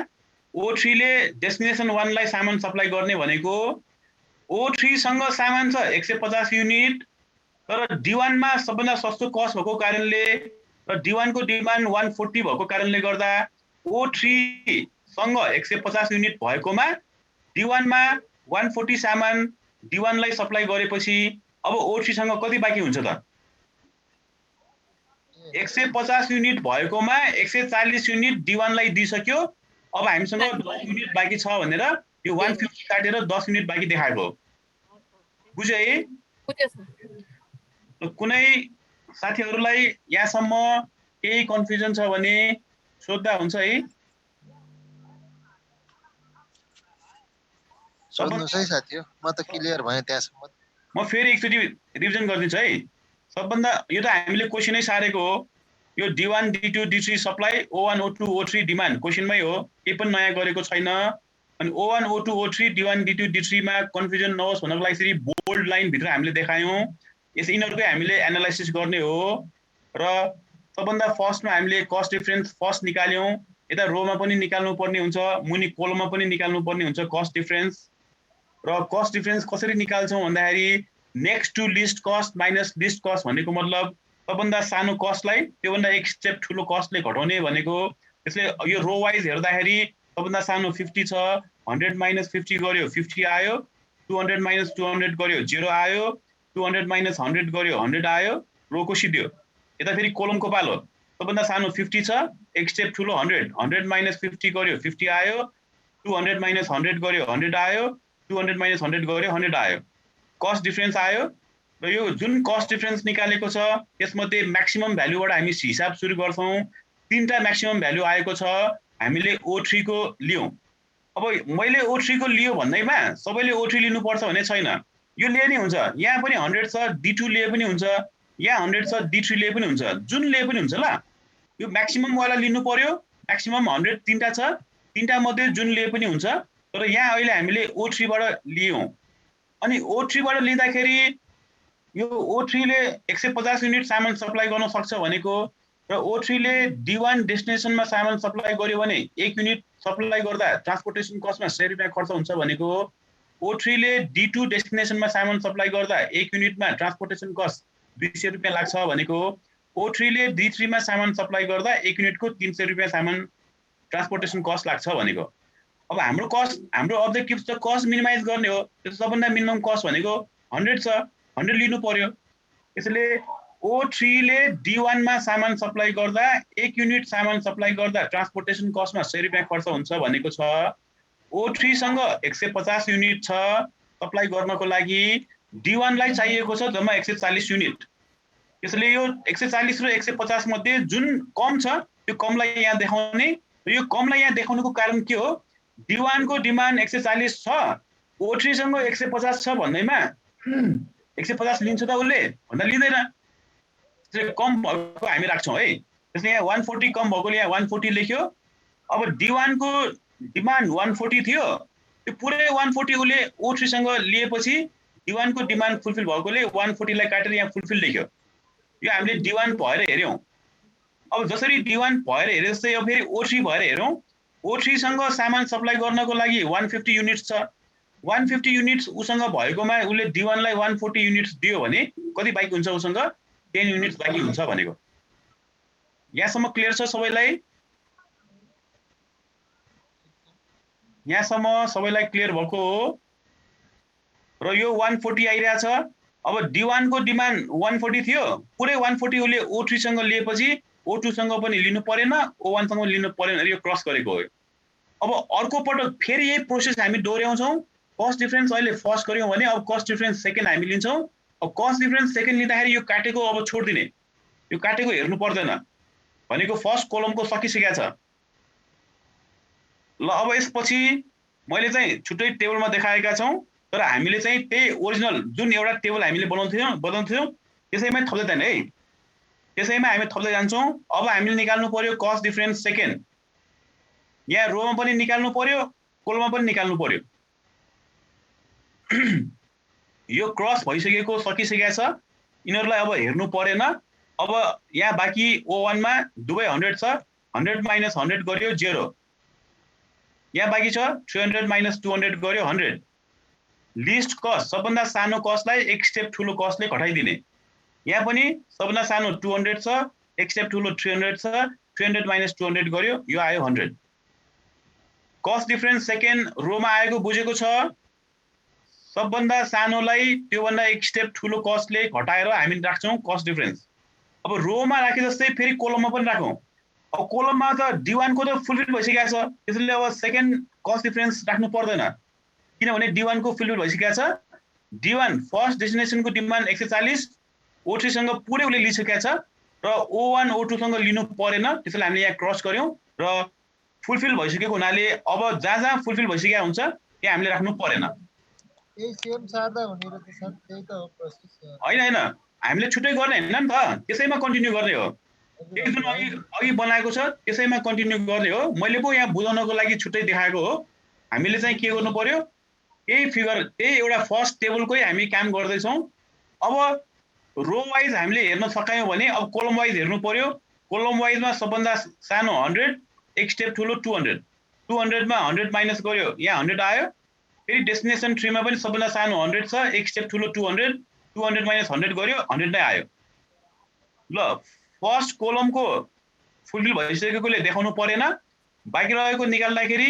O3 ले डेस्टिनेसन 1 लाई सामान सप्लाई गर्ने भनेको O3 सँग सामान छ 150 युनिट तर D1 मा सबभन्दा सस्तो कस्ट भएको कारणले र D1 को डिमान्ड 140 भएको कारणले गर्दा O3 सँग 150 युनिट भएकोमा D1 मा 140 सामान D1 लाई सप्लाई गरेपछि अब O3 सँग कति बाँकी हुन्छ त 150 युनिट भएकोमा 140 युनिट D1 लाई दिइसक्यो अब हामीसँग 10 युनिट बाँकी छ भनेर यो 150 काटेर 10 युनिट बाँकी देखाएको बुझ्यो है बुझ्यो सर कुनै साथीहरुलाई यहाँसम्म केही कन्फ्युजन छ भने सोध्दा हुन्छ है सोध्नुस् है साथी हो म त क्लियर भएँ त्यहाँसम्म म फेरि एकचोटी रिभिजन गर्दिन्छु है सबभन्दा यो त हामीले क्वेशनै सारेको हो यो D1 D2 D3 supply O1 O2 O3 demand क्वेशनमै हो केही पनि नयाँ गरेको छैन अनि O1 O2 O3 D1 D2 D3 मा कन्फ्युजन नहोस् भन्नको लागि यसरी बोल्ड लाइन भित्र हामीले देखायौं यस यिनहरुकै हामीले एनालाइसिस गर्ने हो र सबभन्दा फर्स्टमा हामीले कस्ट डिफरेन्स फर्स्ट निकाल्यौं यता रोमा पनि निकाल्नु पर्ने हुन्छ मुनि कोलममा पनि निकाल्नु पर्ने हुन्छ कस्ट डिफरेन्स र कस्ट डिफरेन्स कसरी निकाल्छौं भन्दाखेरि next to list cost minus list cost भनेको मतलब सबभन्दा सानो कस्टलाई त्योभन्दा एक स्टेप ठुलो कस्टले घटाउने भनेको त्यसले यो रो वाइज हेर्दाखेरि सबभन्दा सानो 50 छ 100 माइनस 50 गर्यो 50 आयो 200 माइनस 200 गर्यो 0 आयो 200 माइनस 100 गर्यो 100 आयो रोको सिध्यो यता फेरि कोलमको पालो सबभन्दा सानो 50 छ एक स्टेप ठुलो 100 100 माइनस 50 गर्यो 50 आयो 200 माइनस 100 गर्यो 100 आयो 200 माइनस 100 गर्यो 100 आयो कस्ट डिफरेन्स आयो र यो जुन कस्ट डिफरेन्स निकालेको छ त्यसमध्ये म्याक्सिमम भ्यालुबाट हामी हिसाब सुरु गर्छौं तीनटा म्याक्सिमम भ्यालु आएको छ हामीले O3 को लियौं अब मैले O3 को लियो भन्दैमा सबैले O3 लिनु पर्छ भने छैन यो लिए नि हुन्छ यहाँ पनि 100 छ D2 लिए पनि हुन्छ यहाँ 100 छ D3 लिए पनि हुन्छ जुन लिए पनि हुन्छ ल यो म्याक्सिमम वाला लिनु पर्यो म्याक्सिमम 100 तीनटा छ तीनटा मध्ये जुन लिए पनि हुन्छ तर यहाँ अहिले हामीले O3 बाट लियौं अनि O3 बाट लिँदाखेरि यो O3 ले 150 युनिट सामान सप्लाई गर्न सक्छ भनेको र O3 ले D1 डेस्टिनेसनमा सामान सप्लाई गर्यो भने 1 युनिट सप्लाई गर्दा ट्रान्सपोर्टेसन कस्टमा 100 रुपैयाँ खर्च हुन्छ भनेको O3 ले D2 डेस्टिनेसनमा सामान सप्लाई गर्दा 1 युनिटमा ट्रान्सपोर्टेसन कस्ट 200 रुपैयाँ लाग्छ भनेको O3 ले D3 मा सामान सप्लाई गर्दा 1 युनिटको 300 रुपैयाँ सामान ट्रान्सपोर्टेसन कस्ट लाग्छ भनेको अब हाम्रो कस्ट हाम्रो अब्जेक्टिभ त कस्ट मिनिमाइज गर्ने हो त्यो सबभन्दा मिनिमम कस्ट भनेको 100 छ 100 लिनु पर्यो त्यसैले O3 ले D1 मा सामान सप्लाई गर्दा 1 युनिट सामान सप्लाई गर्दा ट्रान्सपोर्टेसन कस्टमा 100 रुपैयाँ खर्च हुन्छ भनेको छ O3 सँग 150 युनिट छ सप्लाई गर्नको लागि D1 लाई चाहिएको छ जम्मा 140 युनिट त्यसैले यो 140 र 150 मध्ये जुन कम छ त्यो कमलाई यहाँ देखाउने र यो कमलाई यहाँ देखाउनुको कारण के हो D1 को डिमान्ड 140 छ O3 सँग 150 छ भन्दैमा 150 लिन्छ त उले भन्दा लिदैन त्यसले कम भएको हामी राख्छौं है त्यसले यहाँ 140 कम भएकोले यहाँ 140 लेख्यो अब D1 को डिमान्ड 140 थियो त्यो पुरै 140 उले O3 सँग लिएपछि D1 को डिमान्ड फुलफिल भएकोले 140 लाई काटेर यहाँ फुलफिल लेख्यो यो हामीले D1 भएर हेर्यौं अब जसरी D1 भएर हेरे जस्तै अब फेरि O3 भएर हेरौं O3 सँग सामान सप्लाई गर्नको लागि 150 युनिट्स छ 150 युनिट्स उसँग भएकोमा उले D1 लाई 140 युनिट्स दियो भने कति बाइक हुन्छ उसँग 10 युनिट्स बाँकी हुन्छ भनेको यहाँसम्म क्लियर छ सबैलाई यहाँसम्म सबैलाई क्लियर भएको हो र यो 140 आइरा छ अब D1 को डिमान्ड 140 थियो पुरै 140 उले O3 सँग लिएपछि O2 सँग पनि लिनु परेन, O1 सँग लिनु परेन, यो क्रस गरेको हो। अब अर्को पटक फेरि यही प्रोसेस हामी दोहोर्याउँछौँ। कस्ट डिफरेन्स अहिले फर्स्ट गर्यौँ भने अब कस्ट डिफरेन्स सेकेन्ड हामी लिन्छौँ। अब कस्ट डिफरेन्स सेकेन्ड लिँदाखेरि यो काटेको अब छोड्दिने, यो काटेको हेर्नु पर्दैन भनेको फर्स्ट कोलमको सकिसकेको छ। ल अब यसपछि मैले चाहिँ छुट्टै टेबलमा देखाएका छौँ, तर हामीले चाहिँ त्यही ओरिजिनल जुन एउटा टेबल हामीले बनाउँथ्यौँ त्यसैमा थप्दै जाने है, त्यसैमा हामी थप्दै जान्छौँ। अब हामीले निकाल्नु पर्यो कस्ट डिफरेन्स सेकेन्ड, यहाँ रोमा पनि निकाल्नु पर्यो, कोलममा पनि निकाल्नु पर्यो। यो क्रस भइसकेको सकिसकेको छ, यिनीहरूलाई अब हेर्नु परेन। अब यहाँ बाँकी O1 मा दुवै 100 छ, 100 माइनस 100 गर्यो 0, यहाँ बाँकी छ 300 माइनस 200 गर्यो 100। लिस्ट कस्ट सबभन्दा सानो कस्टलाई एक स्टेप ठुलो कस्टले घटाइदिने, यहाँ पनि सबभन्दा सानो 200 छ, एक स्टेप ठुलो 300 छ, 300 माइनस 200 गर्यो, यो आयो 100। कस्ट डिफरेन्स सेकेन्ड रोमा आएको बुझेको छ, सबभन्दा सानोलाई त्योभन्दा एक स्टेप ठुलो कस्टले घटाएर हामी राख्छौँ कस्ट डिफरेन्स। अब रोमा राखे जस्तै फेरि कोलममा पनि राखौँ। अब कोलममा त D1 को त फुलफिल भइसकेको छ, त्यसैले अब सेकेन्ड कस्ट डिफरेन्स राख्नु पर्दैन किनभने D1 को फुलफिल भइसकेको छ। D1 फर्स्ट डेस्टिनेसनको डिमान्ड 140, O3 सँग पुरै उसले लिइसकेको छ र O1 O2 सँग लिनु परेन, त्यसैले हामीले यहाँ क्रस गर्यौँ र फुलफिल भइसकेको हुनाले अब जहाँ फुलफिल भइसकेको हुन्छ त्यहाँ हामीले राख्नु परेन। यही सेम सादा हुने र त सर, त्यही त हो प्रोसेस। हैन हामीले छुट्टै गर्ने हैन नि त, त्यसैमा कन्टिन्यू गर्ने हो। त्यही जुन अघि बनाएको छ त्यसैमा कन्टिन्यू गर्ने हो। मैले पो यहाँ बुझाउनको लागि छुट्टै देखाएको हो। हामीले चाहिँ के गर्नु पर्यो, त्यही फिगर त्यही एउटा फर्स्ट टेबलकै हामी काम गर्दैछौँ। अब रो वाइज हामीले हेर्न सकायौँ भने अब कोलम वाइज हेर्नु पर्यो। कोलम वाइजमा सबभन्दा सानो 100, एक स्टेप ठुलो 200, 200 मा 100 माइनस गर्यो, यहाँ 100 आयो। फेरि डेस्टिनेसन 3 मा पनि सबभन्दा सानो 100 छ, एक स्टेप ठुलो 200, 200 माइनस 100 गर्यो, 100 नै आयो। ल फर्स्ट कोलमको फुलफिल भइसकेकोले देखाउनु परेन, बाँकी रहेको निकाल्दाखेरि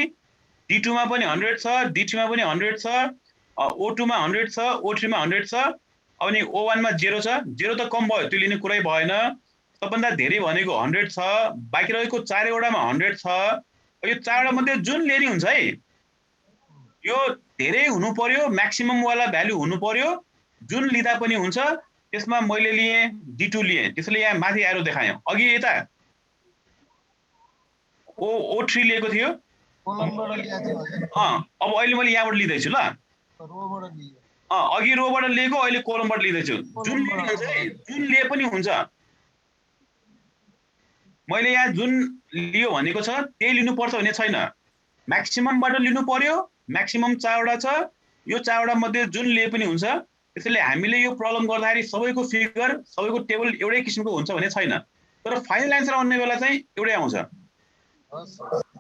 D2 मा पनि 100 छ, D3 मा पनि 100 छ, O2 मा 100 छ, O3 मा 100 छ, अनि O1 मा 0 छ। 0 त कम भयो, त्यो लिने कुरै भएन। सबभन्दा धेरै भनेको 100 छ, बाँकी रहेको 4 वटामा 100 छ। यो 4 वटा मध्ये जुन लिने हुन्छ है, यो धेरै हुनु पर्यो, म्याक्सिमम वाला भ्यालु हुनु पर्यो। जुन लिँदा पनि हुन्छ, त्यसमा मैले लिएँ D2 लिएँ, त्यसैले यहाँ माथि एरो देखाएँ। अघि यता O3 लिएको थियो, कोलमबाट ल्याएको थियो। अब अहिले मैले यहाँबाट लिँदैछु। ल रोबाट लियो, अघि रोबाट लिएको, अहिले कोलमबाट लिँदैछु। जुन लिने हुन्छ है, जुन लिए पनि हुन्छ। मैले यहाँ जुन लियो भनेको छ त्यही लिनुपर्छ भन्ने छैन, म्याक्सिममबाट लिनु पर्यो। म्याक्सिमम 4 वटा छ, यो 4 वटा मध्ये जुन लिए पनि हुन्छ। त्यसैले हामीले यो प्रब्लम गर्दाखेरि सबैको फिगर सबैको टेबल एउटै किसिमको हुन्छ भन्ने छैन, तर फाइनल एन्सर आउने बेला चाहिँ एउटै आउँछ।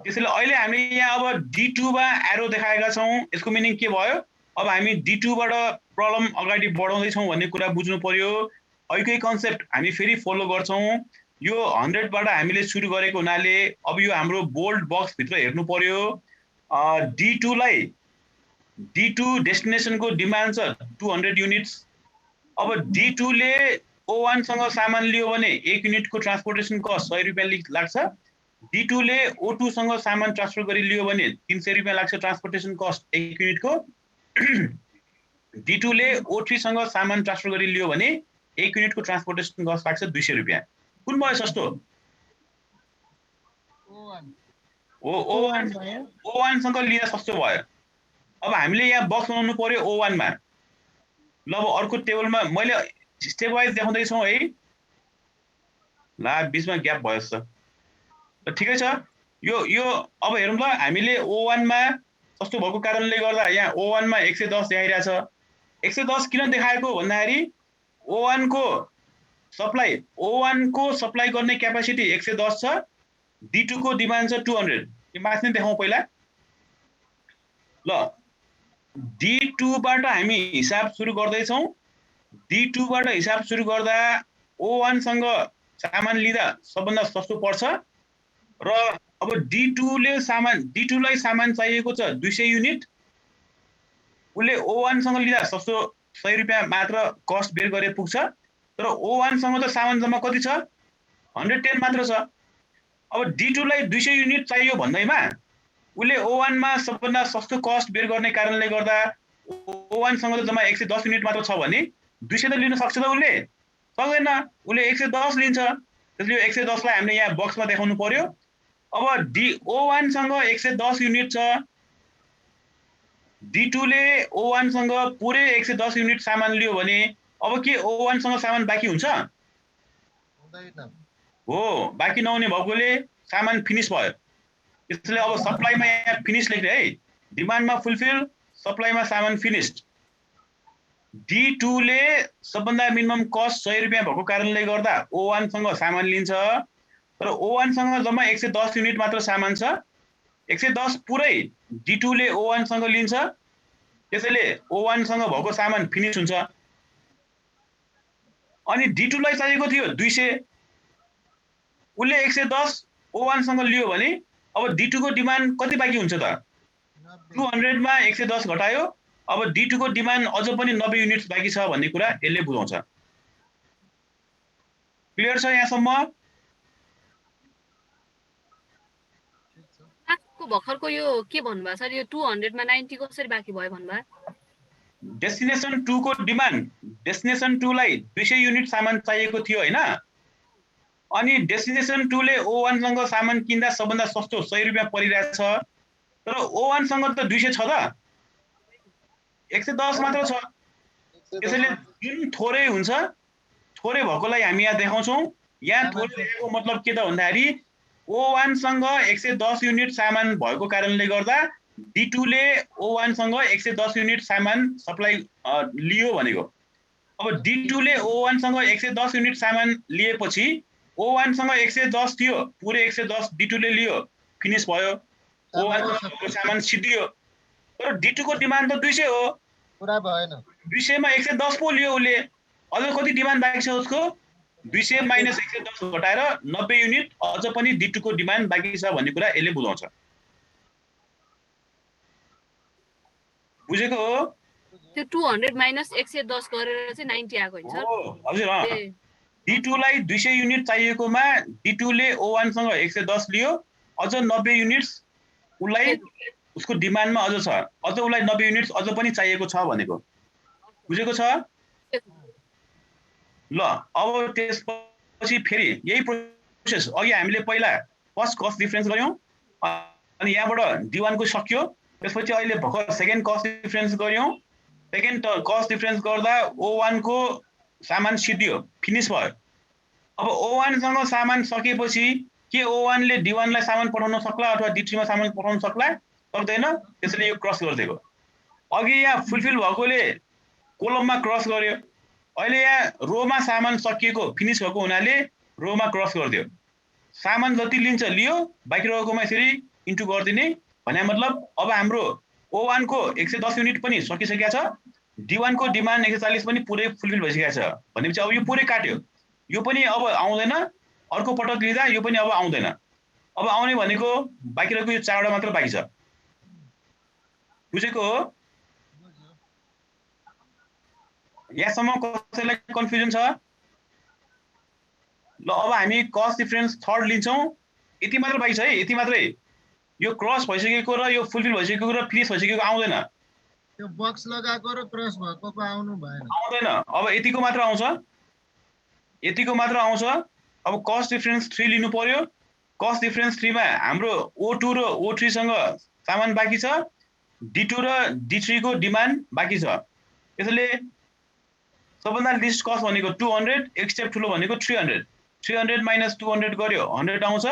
त्यसैले अहिले हामी यहाँ अब D2 मा एरो देखाएका छौँ। यसको मिनिङ के भयो, अब हामी D2 बाट प्रब्लम अगाडि बढाउँदैछौँ भन्ने कुरा बुझ्नु पर्यो। अहिलेकै कन्सेप्ट हामी फेरि फलो गर्छौँ। यो 100 बाट हामीले सुरु गरेको हुनाले अब यो हाम्रो बोल्ड बक्स भित्र हेर्नु पर्यो। D2 लाई D2 डेस्टिनेसनको डिमान्ड छ 200 युनिट्स। अब D2 ले O1 सँग सामान लियो भने 1 युनिटको ट्रान्सपोर्टेसन कस्ट 100 रुपैयाँ लाग्छ। D2 ले O2 सँग सामान ट्रान्सफर गरी लियो भने 300 रुपैयाँ लाग्छ ट्रान्सपोर्टेसन कस्ट 1 युनिटको। D2 ले O3 सँग सामान ट्रान्सफर गरी लियो भने 1 युनिटको ट्रान्सपोर्टेसन कस्ट लाग्छ 200 रुपैयाँ। कुन भयो सस्तो? O1 सँग लिँदा सस्तो भयो। अब हामीले यहाँ बक्स बनाउनु पर्यो O1 मा। ल अब अर्को टेबलमा मैले स्टेप वाइज देखाउँदै छौँ है। ला बीचमा ग्याप भयो जस्तो। ल ठिकै छ, यो अब हेरौँ ल। हामीले O1 मा सस्तो भएको कारणले गर्दा यहाँ O1 मा 110 देखाइरहेछ। 110 किन देखाएको भन्दाखेरि O1 को सप्लाई गर्ने क्यापेसिटी 110 छ, D2 को डिमान्ड छ 200। यो माथि नै देखाउँ पहिला। ल D2 बाट हामी हिसाब सुरु गर्दैछौँ। D2 बाट हिसाब सुरु गर्दा O1 सँग सामान लिँदा सबभन्दा सस्तो पर्छ र अब D2 लाई सामान चाहिएको छ 200 युनिट। उसले O1 सँग लिँदा सस्तो 100 रुपैयाँ मात्र कस्ट बेर गरे पुग्छ। तर O1 सँग त सामान जम्मा कति छ? 110 मात्र छ। अब D2 लाई 200 युनिट चाहियो भन्दैमा उसले O1 मा सबभन्दा सस्तो कस्ट बेर गर्ने कारणले गर्दा O1 सँग त जम्मा 110 युनिट मात्र छ भने 200 त लिन सक्छ त उसले? सक्दैन। उसले 110 लिन्छ। त्यसले यो 110 लाई हामीले यहाँ बक्समा देखाउनु पर्यो। अब O1 सँग 110 युनिट छ। D2 ले O1 सँग पुरै 110 युनिट सामान लियो भने अब के O1 सँग सामान बाँकी हुन्छ? हुँदैन। हो, बाँकी नहुने भएकोले सामान फिनिश भयो। त्यसले अब सप्लाईमा यहाँ फिनिश लेख्ने है, डिमान्डमा फुलफिल, सप्लाईमा सामान फिनिश्ड। D2 ले सबभन्दा मिनिमम कस्ट 100 रुपैयाँ भएको कारणले गर्दा O1 सँग सामान लिन्छ, तर O1 सँग जम्मा 110 युनिट मात्र सामान छ। 110 पुरै D2 ले O1 सँग लिन्छ, त्यसैले O1 सँग भएको सामान फिनिश हुन्छ। अनि D2 लाई चाहिएको थियो 200, उसले 110 O1 सँग लियो भने अब D2 को डिमान्ड कति बाँकी हुन्छ त? 200 मा 110 घटायो, अब D2 को डिमान्ड अझ पनि 90 युनिट्स बाँकी छ भन्ने कुरा यसले बुझाउँछ। क्लियर छ यहाँसम्म? को भर्खरको यो के भन्नुभयो सर, यो 200 मा 90 कसरी बाँकी भयो भन्नुभयो? डेस्टिनेसन 2 को डिमान्ड, डेस्टिनेसन 2 लाई 200 युनिट सामान चाहिएको थियो हैन? अनि डेस्टिनेसन 2 ले O1 सँग सामान किन्दा सबभन्दा सस्तो 100 रुपैयाँ परिरहेछ, तर O1 सँग त 200 छ त, 110 मात्र छ। त्यसैले जुन थोरै हुन्छ, थोरै भएकोलाई हामी यहाँ देखाउँछौँ। यहाँ थोरै देखेको मतलब के त भन्दाखेरि O1 सँग 110 युनिट सामान भएको कारणले गर्दा D2 ले O1 सँग 110 युनिट सामान सप्लाई लियो भनेको। अब D2 ले O1 सँग 110 युनिट सामान लिएपछि O1 सँग 110 थियो, पुरै 110 D2 ले लियो, फिनिश भयो। O1 सँग सामान सिद्धियो। तर D2 को डिमान्ड त 200 हो, पुरा भएन। 200 मा 110 पो लियो उसले, अझ कति डिमान्ड बाँकी छ उसको? 200 माइनस 110 घटाएर 90 युनिट अझ पनि D2 को डिमान्ड बाँकी छ भन्ने कुरा यसले बुझाउँछ। बुझेको हो? त्यो 200 माइनस 110 गरेर चाहिँ 90 आएको हुन्छ सर। हो हजुर। D2 लाई 200 युनिट चाहिएकोमा D2 ले O1 सँग 110 लियो, अझ 90 युनिट्स उसलाई उसको डिमान्डमा अझ छ, अझ उसलाई 90 युनिट्स अझ पनि चाहिएको छ भनेको। बुझेको छ? ल अब त्यसपछि फेरि यही प्रोसेस अघि हामीले पहिला फर्स्ट कस्ट डिफरेन्स गर्यौं, अनि यहाँबाट D1 को सक्यो, त्यसपछि अहिले भर्खर सेकेन्ड कस्ट डिफरेन्स गर्यौं। सेकेन्ड कस्ट डिफरेन्स गर्दा O1 को सामान सिद्धियो, फिनिश भयो। अब O1 सँग सामान सकेपछि के O1 ले D1 लाई सामान पठाउन सक्ला अथवा D3 मा सामान पठाउन सक्ला? सक्दैन। त्यसैले यो क्रस गरिदिएको। अघि यहाँ फुलफिल भएकोले कोलममा क्रस गर्यो, अहिले यहाँ रोमा सामान सकिएको फिनिश भएको हुनाले रोमा क्रस गरिदियो। सामान जति लिन्छ लियो, बाँकी रहेकोमा यसरी इन्टु गरिदिने भने मतलब अब हाम्रो O1 को 110 युनिट पनि सकिसकेको छ, D1 को डिमान्ड 140 पनि पुरै फुलफिल भइसकेको छ भनेपछि अब यो पुरै काट्यो, यो पनि अब आउँदैन, अर्को पटक लिँदा यो पनि अब आउँदैन। अब आउने भनेको बाँकी रहेको यो 4 वटा मात्र बाँकी छ। बुझेको हो? यहाँसम्म कसैलाई कन्फ्युजन छ? ल अब हामी कस्ट डिफरेन्स थर्ड लिन्छौँ। यति मात्र बाँकी छ है, यति मात्रै। यो क्रस भइसकेको र यो फुलफिल भइसकेको र फिनिश भइसकेको आउँदैन। त्यो बक्स लगाएको र क्रस भएको आउनु भएन। आउँदैन। अब यतिको मात्र आउँछ, यतिको मात्र आउँछ। अब कस्ट डिफरेन्स 3 लिनु पर्यो। कस्ट डिफरेन्स 3 मा हाम्रो O2 र O3 सँग सामान बाँकी छ, D2 र D3 को डिमान्ड बाँकी छ। त्यसैले सबभन्दा लिस्ट कस्ट भनेको 200, एक स्टेप ठुलो भनेको 300। 300 माइनस 200 गर्यो 100 आउँछ।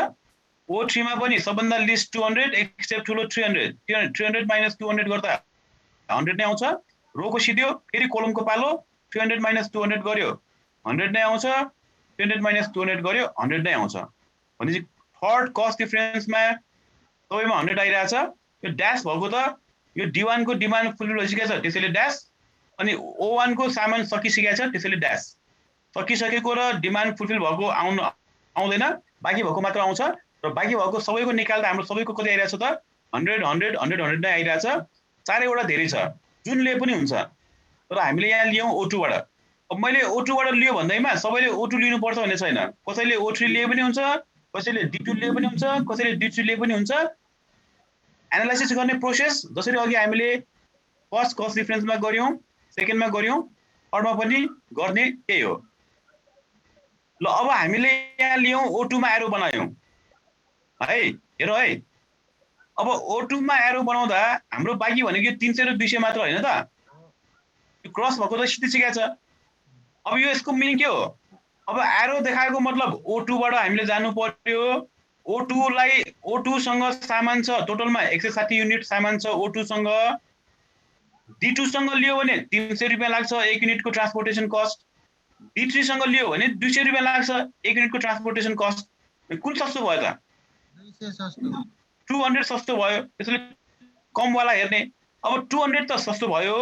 O3 मा पनि सबभन्दा लिस्ट 200, एक स्टेप ठुलो 300। 300 माइनस 200 गर्दा 100 नै आउँछ। रोको सिध्यो, फेरि कोलमको पालो, 300 माइनस 200 गर्यो 100 नै आउँछ। 300 माइनस 200 गर्यो 100 नै आउँछ। भनेपछि थर्ड कस्ट डिफरेन्समा सबैमा 100 आइरहेछ। यो ड्यास भएको त यो D1 को डिमान्ड फुलफिल भइसकेको छ, त्यसैले ड्यास। अनि O1 को सामान सकिसकेको छ, त्यसैले ड्यास। सकिसकेको र डिमान्ड फुलफिल भएको आउँदैन, बाँकी भएको मात्र आउँछ। र बाँकी भएको सबैको निकाल्दा हाम्रो सबैको कति आइरहेछ त? 100 100 100 100 नै आइरहेछ। चारैवटा धेरै छ, जुनले पनि हुन्छ। तर हामीले यहाँ लियौँ O2 बाट। अब मैले O2 बाट लियो भन्दैमा सबैले O2 लिनुपर्छ भन्ने छैन। कसैले O3 लिए पनि हुन्छ, कसैले D2 लिए पनि हुन्छ, कसैले D3 लिए पनि हुन्छ। एनालाइसिस गर्ने प्रोसेस जसरी अघि हामीले फर्स्ट कस्ट डिफरेन्समा गर्यौं, सेकेन्डमा गर्यौं, थर्डमा पनि गर्ने त्यही हो। ल अब हामीले यहाँ लियौं O2 मा एरो बनायौं है, हेर है। अब O2 मा एरो बनाउँदा हाम्रो बाँकी भनेको 300 र 200 मात्र हैन त? यो क्रस भएको त सिधै छ। अब यो यसको मिनिङ के हो? अब एरो देखाएको मतलब O2 बाट हामीले जानु पर्यो। O2 सँग सामान छ, टोटलमा 160 युनिट सामान छ O2 सँग। D2 सँग लियो भने 300 रुपैयाँ लाग्छ 1 युनिटको ट्रान्सपोर्टेसन कस्ट। D3 सँग लियो भने 200 रुपैयाँ लाग्छ 1 युनिटको ट्रान्सपोर्टेसन कस्ट। कुन सस्तो भयो त? 200 सस्तो। 200 सस्तो भयो। त्यसले कम वाला हेर्ने। अब 200 त सस्तो भयो।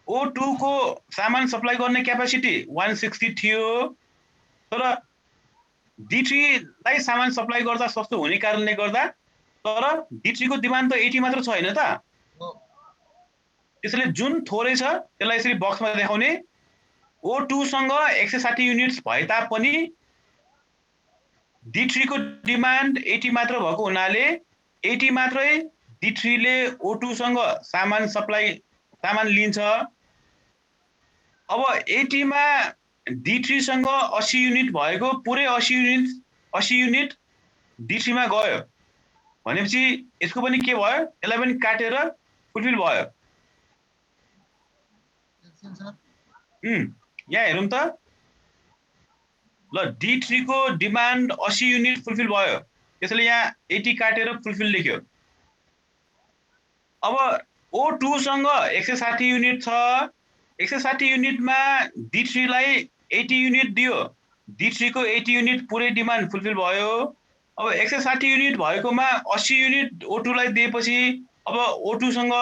O2 को सामान सप्लाई गर्ने क्यापेसिटी 160 थियो, तर D3 लाई सामान सप्लाई गर्दा सस्तो हुने कारणले गर्दा, तर D3 को डिमान्ड त 80 मात्र छ हैन त? त्यसैले जुन थोरै छ त्यसलाई यसरी बक्समा देखाउने। O2 सँग 160 युनिट्स भए तापनि D3 को डिमान्ड 80 मात्र भएको हुनाले 80 मात्रै D3 ले O2 सँग सामान लिन्छ। अब 80 मा D3 सँग 80 युनिट भएको पुरै 80 युनिट D3 मा गयो भनेपछि यसको पनि के भयो? यसलाई पनि काटेर फुलफिल भयो। यहाँ हेरौँ त। ल D3 को डिमान्ड 80 युनिट फुलफिल भयो, त्यसैले यहाँ 80 काटेर फुलफिल लेख्यो। अब O2 सँग 160 युनिट छ, 160 युनिटमा D3 लाई 80 युनिट दियो, D3 को 80 युनिट पुरै डिमान्ड फुलफिल भयो। अब 160 युनिट भएकोमा 80 युनिट O2 लाई दिएपछि अब O2 सँग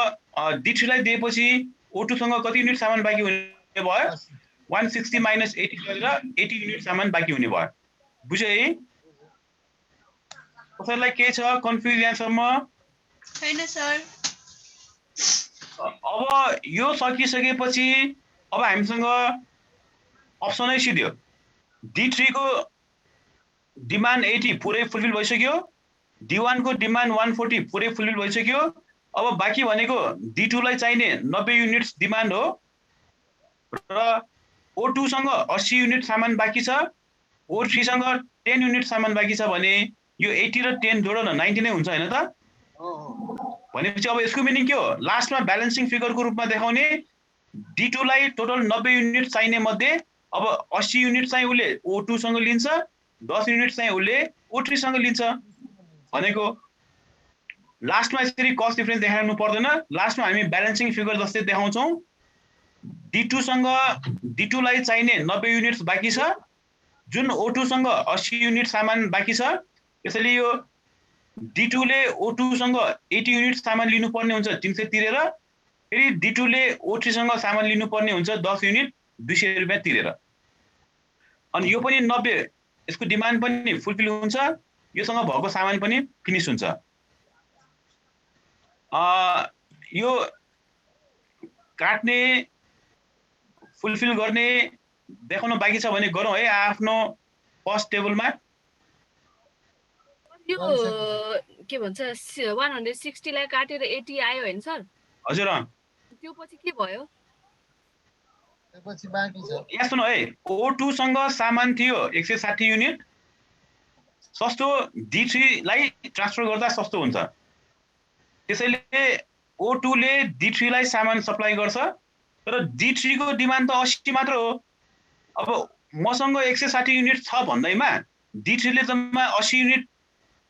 D3 लाई दिएपछि O2 सँग कति युनिट सामान बाँकी हुने भयो? 160 माइनस 80 गरेर 80 युनिट सामान बाँकी हुने भयो। बुझ्यो है? कसैलाई के छ कन्फ्युज यहाँसम्म? छैन सर। अब यो सकिसकेपछि अब हामीसँग अप्सनै सिध्यो। D3 को डिमान्ड 80 पुरै फुलफिल भइसक्यो, D1 को डिमान्ड 140 पुरै फुलफिल भइसक्यो। अब बाँकी भनेको D2 लाई चाहिने 90 युनिट्स डिमान्ड हो र O2 सँग 80 युनिट सामान बाँकी छ, O3 सँग 10 युनिट सामान बाँकी छ भने यो 80 र 10 जोड न 90 नै हुन्छ हैन त? भनेपछि अब यसको मिनिङ के हो? लास्टमा ब्यालेन्सिङ फिगरको रूपमा देखाउने। D2 लाई टोटल 90 युनिट चाहिने मध्ये अब 80 युनिट चाहिँ उले O2 सँग लिन्छ, 10 युनिट चाहिँ उले O3 सँग लिन्छ भनेको। लास्टमा यसरी कस्ट डिफरेन्स देखाउनु पर्दैन, लास्टमा हामी ब्यालेन्सिङ फिगर जस्तै देखाउँछौं। D2 लाई चाहिने 90 युनिट्स बाँकी छ, जुन O2 सँग 80 युनिट सामान बाँकी छ। त्यसैले यो D2 ले O2 सँग 80 युनिट सामान लिनुपर्ने हुन्छ 300 तिरेर, फेरि D2 ले O3 सँग सामान लिनुपर्ने हुन्छ 10 युनिट 200 रुपैयाँ तिरेर। अनि यो पनि 90, यसको डिमान्ड पनि फुलफिल हुन्छ, योसँग भएको सामान पनि फिनिश हुन्छ। यो काट्ने फुलफिल गर्ने देखाउन बाँकी छ भने गरौँ है आफ्नो फर्स्ट टेबलमा। यो के भन्छ 160 लाई काटेर 80 आयो हैन सर? हजुर। त्यो पछि के भयो? त्यसपछि बाँकी छ। यहाँ सुन है, O2 सँग सामान थियो 160 युनिट, सस्तो D3 लाई ट्रान्सफर गर्दा सस्तो हुन्छ। त्यसैले O2 ले D3 लाई सामान सप्लाई गर्छ, तर D3 को डिमान्ड त 80 मात्र हो। अब मसँग 160 युनिट छ भन्दैमा D3 ले जम्मा 80 युनिट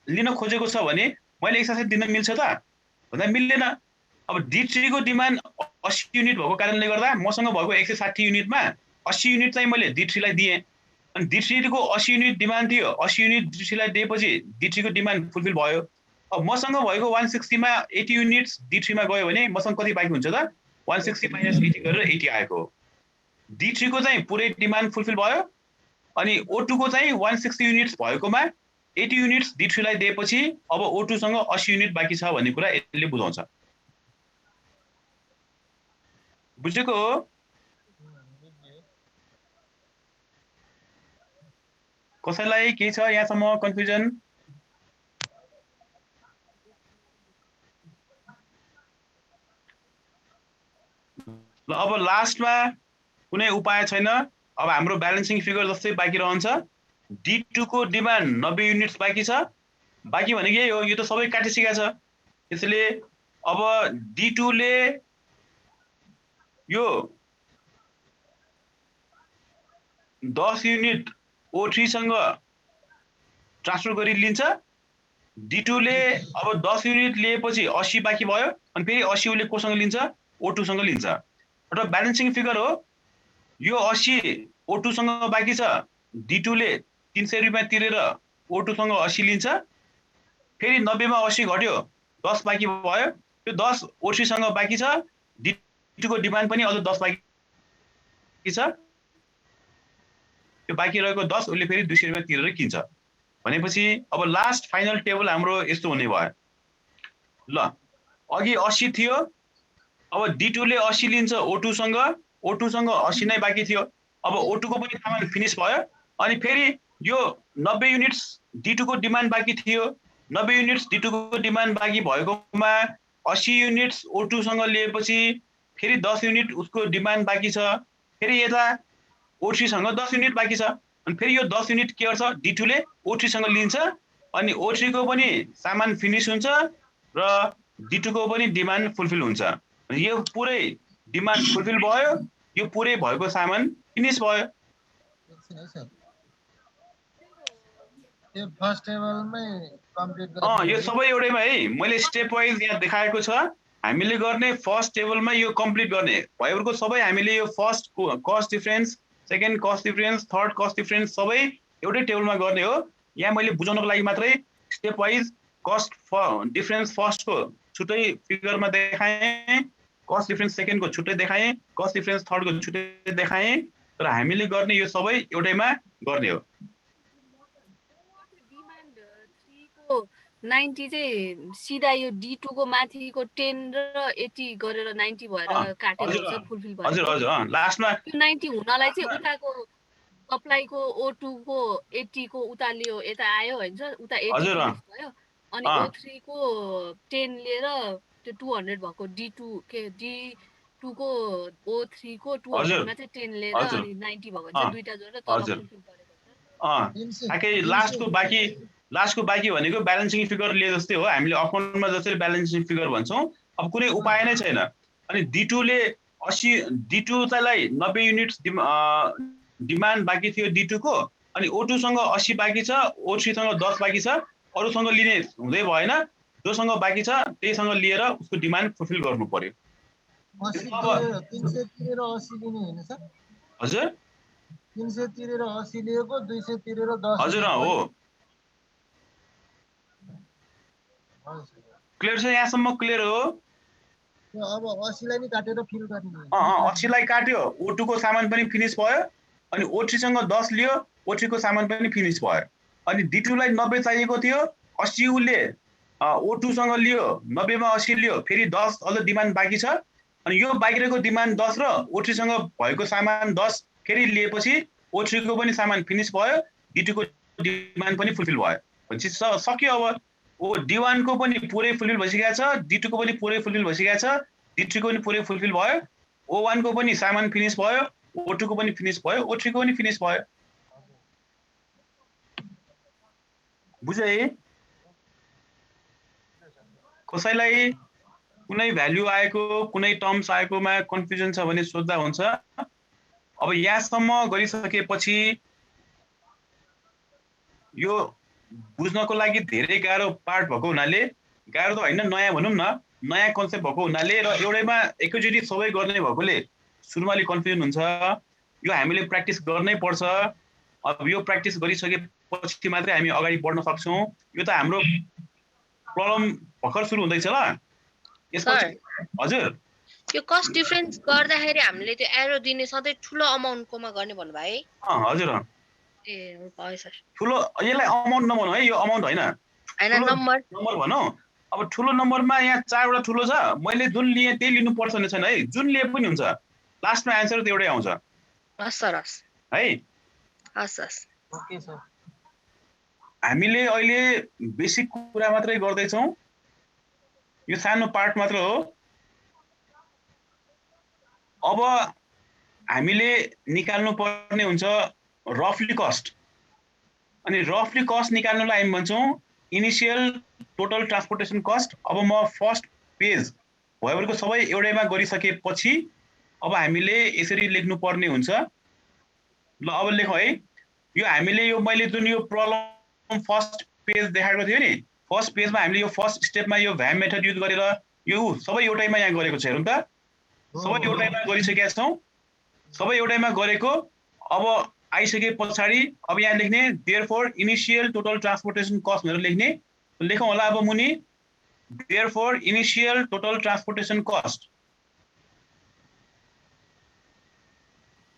लिन खोजेको छ भने मैले 160 दिन मिल्छ त? भन्दा मिल्दैन। अब D3 को डिमान्ड 80 युनिट भएको कारणले गर्दा मसँग भएको 160 युनिटमा 80 युनिट चाहिँ मैले D3 लाई दिएँ। अनि D3 को 80 युनिट डिमान्ड थियो, 80 युनिट D3 लाई दिएपछि D3 को डिमान्ड फुलफिल भयो। अब मसँग भएको 160 मा 80 युनिट्स D3 मा गयो भने मसँग कति बाँकी हुन्छ त? 160 माइनस 80 गरेर 80 आएको हो। D3 को चाहिँ पुरै डिमान्ड फुलफिल भयो, अनि O2 को चाहिँ 160 युनिट्स भएकोमा 80 युनिट्स D3 लाई दिएपछि अब O2 सँग 80 युनिट बाँकी छ भन्ने कुरा यसले बुझाउँछ। बुझेको हो? कसैलाई केही छ यहाँसम्म कन्फ्युजन? ल अब लास्टमा कुनै उपाय छैन। अब हाम्रो ब्यालेन्सिङ फिगर जस्तै बाँकी रहन्छ। D2 को डिमान्ड 90 युनिट्स बाँकी छ। बाँकी भनेको यही हो, यो त सबै काटिसकेको छ। त्यसैले अब D2 ले यो 10 युनिट O3 सँग ट्रान्सफर गरी लिन्छ। D2 ले अब 10 युनिट लिएपछि 80 बाँकी भयो अनि फेरि 80 उसले कोसँग लिन्छ? O2 सँग लिन्छ। एउटा ब्यालेन्सिङ फिगर हो। यो 80 O2 सँग बाँकी छ। D2 ले 300 रुपैयाँ तिरेर O2 सँग 80 लिन्छ। फेरि 90 मा 80 घट्यो, 10 बाँकी भयो। त्यो 10 O3 सँग बाँकी छ। D2 को डिमान्ड पनि अझ 10 बाँकी छ। त्यो बाँकी रहेको 10 उसले फेरि 200 रुपैयाँ तिरेर किन्छ। भनेपछि अब लास्ट फाइनल टेबल हाम्रो यस्तो हुने भयो। ल अघि 80 थियो, अब D2 ले 80 लिन्छ O2 सँग, O2 सँग 80 नै बाँकी थियो। अब O2 को पनि सामान फिनिश भयो अनि फेरि यो 90 युनिट्स D2 को डिमान्ड बाँकी थियो। 90 युनिट्स D2 को डिमान्ड बाँकी भएकोमा 80 युनिट्स O2 सँग लिएपछि फेरि 10 युनिट उसको डिमान्ड बाँकी छ। फेरि यता O3 सँग 10 युनिट बाँकी छ अनि फेरि यो 10 युनिट के गर्छ? D2 ले O3 सँग लिन्छ अनि O3 को पनि सामान फिनिश हुन्छ र D2 को पनि डिमान्ड फुलफिल हुन्छ। यो पुरै डिमान्ड फुलफिल भयो, यो पुरै भएको सामान फिनिश भयो। एकछिन है सर, यो फर्स्ट टेबलमै कम्प्लिट गर्नु। यो सबै एउटैमा है, मैले स्टेप वाइज यहाँ देखाएको छ। हामीले गर्ने फर्स्ट टेबलमा यो कम्प्लिट गर्ने भएको सबै हामीले यो first cost difference, second cost difference, third cost difference सबै एउटै टेबलमा गर्ने हो। यहाँ मैले बुझाउनको लागि मात्रै स्टेप वाइज कस्ट डिफरेन्स फर्स्टको छुट्टै फिगरमा देखाएँ, कस्ट डिफरेन्स सेकेन्डको छुट्टै देखाएँ, कस्ट डिफरेन्स थर्डको छुट्टै देखाएँ। तर हामीले गर्ने यो सबै एउटैमा गर्ने हो। डिमान्ड 3 को 90 चाहिँ सिधा यो D2 को माथिको 10 र 80 गरेर 90 भएर काटेको छ फुलफिल भयो। हजुर हजुर लास्टमा यो 90 हुनलाई चाहिँ उताको सप्लाईको O2 को 80 को उता लियो, यता आयो हैन सर, उता 80 भयो अनि O3 को 10 लिएर त्यो 200 भएको D2 D2 को O3 को 200 मा चाहिँ 10 लिएर अनि 90 भएको चाहिँ दुईटा जोडेर तल फुलफिल गरेको छ। ठ्याक्कै लास्टको बाँकी भनेको ब्यालेन्सिङ फिगर लिए जस्तै हो। हामीले अकाउन्टमा जसरी ब्यालेन्सिङ फिगर भन्छौँ, अब कुनै उपाय नै छैन। अनि D2 ले 80 D2 लाई 90 युनिट्स डिमान्ड बाँकी थियो D2 को अनि O2 सँग 80 बाँकी छ, O3 सँग 10 बाँकी छ। अरूसँग लिने हुँदै भएन, जोसँग बाँकी छ त्यहीसँग लिएर उसको डिमान्ड फुलफिल गर्नु पर्यो। 300 तिरेर 80 लिने हैन सर? हजुर 300 तिरेर 80 लिएको, 200 तिरेर 10। हजुर हो। क्लियर छ? यहाँसम्म क्लियर हो? अब 80 लाई नि काटेर फिल गर्ने। 80 लाई काट्यो, O2 को सामान पनि फिनिश भयो अनि O3 सँग 10 लियो, O3 को सामान पनि फिनिश भयो। अनि D2 लाई 90 चाहिएको थियो, 80 उसले O2 सँग लियो, 90 मा 80 लियो, फेरि 10 अझ डिमान्ड बाँकी छ अनि यो बाँकी रहेको डिमान्ड 10 र O3 सँग भएको सामान 10 फेरि लिएपछि O3 को पनि सामान फिनिश भयो, D2 को डिमान्ड पनि फुलफिल भयो। भनेपछि सक्यो। अब D1 को पनि पुरै फुलफिल भइसकेको छ, D2 को पनि पुरै फुलफिल भइसकेको छ, D3 को पनि पुरै फुलफिल भयो, O1 को पनि सामान फिनिश भयो, O2 को पनि फिनिश भयो, O3 को पनि फिनिश भयो। बुझे? कसैलाई कुनै भ्यालु आएको, कुनै टर्म्स आएकोमा कन्फ्युजन छ भने सोध्दा हुन्छ। अब यहाँसम्म गरिसकेपछि यो बुझ्नको लागि धेरै गाह्रो पार्ट भएको हुनाले, गाह्रो त होइन नयाँ भनौँ न, नयाँ कन्सेप्ट भएको हुनाले र एउटैमा एकैचोटि सबै गर्ने भएकोले सुरुमा अलि कन्फ्युजन हुन्छ। यो हामीले प्र्याक्टिस गर्नै पर्छ। अब यो प्र्याक्टिस गरिसकेपछि मात्रै हामी अगाडि बढ्न सक्छौँ। यो त हाम्रो प्रब्लम भर्खर सुरु हुँदैछ ल। यसपछि हजुर यो कस्ट डिफरेन्स गर्दाखेरि हामीले त्यो एरो दिने सधैँ ठुलो अमाउन्टकोमा गर्ने भन्नुभयो है? हजुर ए भयो सर। ठुलो यसलाई अमाउन्ट नभनौँ है, यो अमाउन्ट होइन, नम्बर भनौँ। अब ठुलो नम्बरमा यहाँ 4 वटा ठुलो छ, मैले जुन लिएँ त्यही लिनुपर्छ भने छैन है, जुन लिए पनि हुन्छ, लास्टमा एन्सर त एउटै आउँछ। हस् सर, हस् है। हस् हस्। Okay sir. हामीले अहिले बेसिक कुरा मात्रै गर्दैछौँ, यो सानो पार्ट मात्र हो। अब हामीले निकाल्नु पर्ने हुन्छ रफली कस्ट, अनि रफली कस्ट निकाल्नलाई हामी भन्छौँ इनिशियल टोटल ट्रान्सपोर्टेसन कस्ट। अब म फर्स्ट पेज भयोभरको सबै एउटैमा गरिसकेपछि अब हामीले यसरी लेख्नु पर्ने हुन्छ। ल अब लेखौँ है, यो हामीले यो मैले जुन यो प्रब्लम फर्स्ट पेज देखाएको थियो नि, फर्स्ट पेजमा हामीले यो फर्स्ट स्टेपमा यो भ्याम मेथड युज गरेर यो सबै एउटैमा यहाँ गरेको छ। हेरौँ त, सबै एउटैमा गरिसकेका छौँ, सबै एउटैमा गरेको। अब आइसके पछाडि अब यहाँ लेख्ने therefore initial total transportation cost भनेर लेख्ने। लेखौँ होला अब मुनि, therefore initial total transportation cost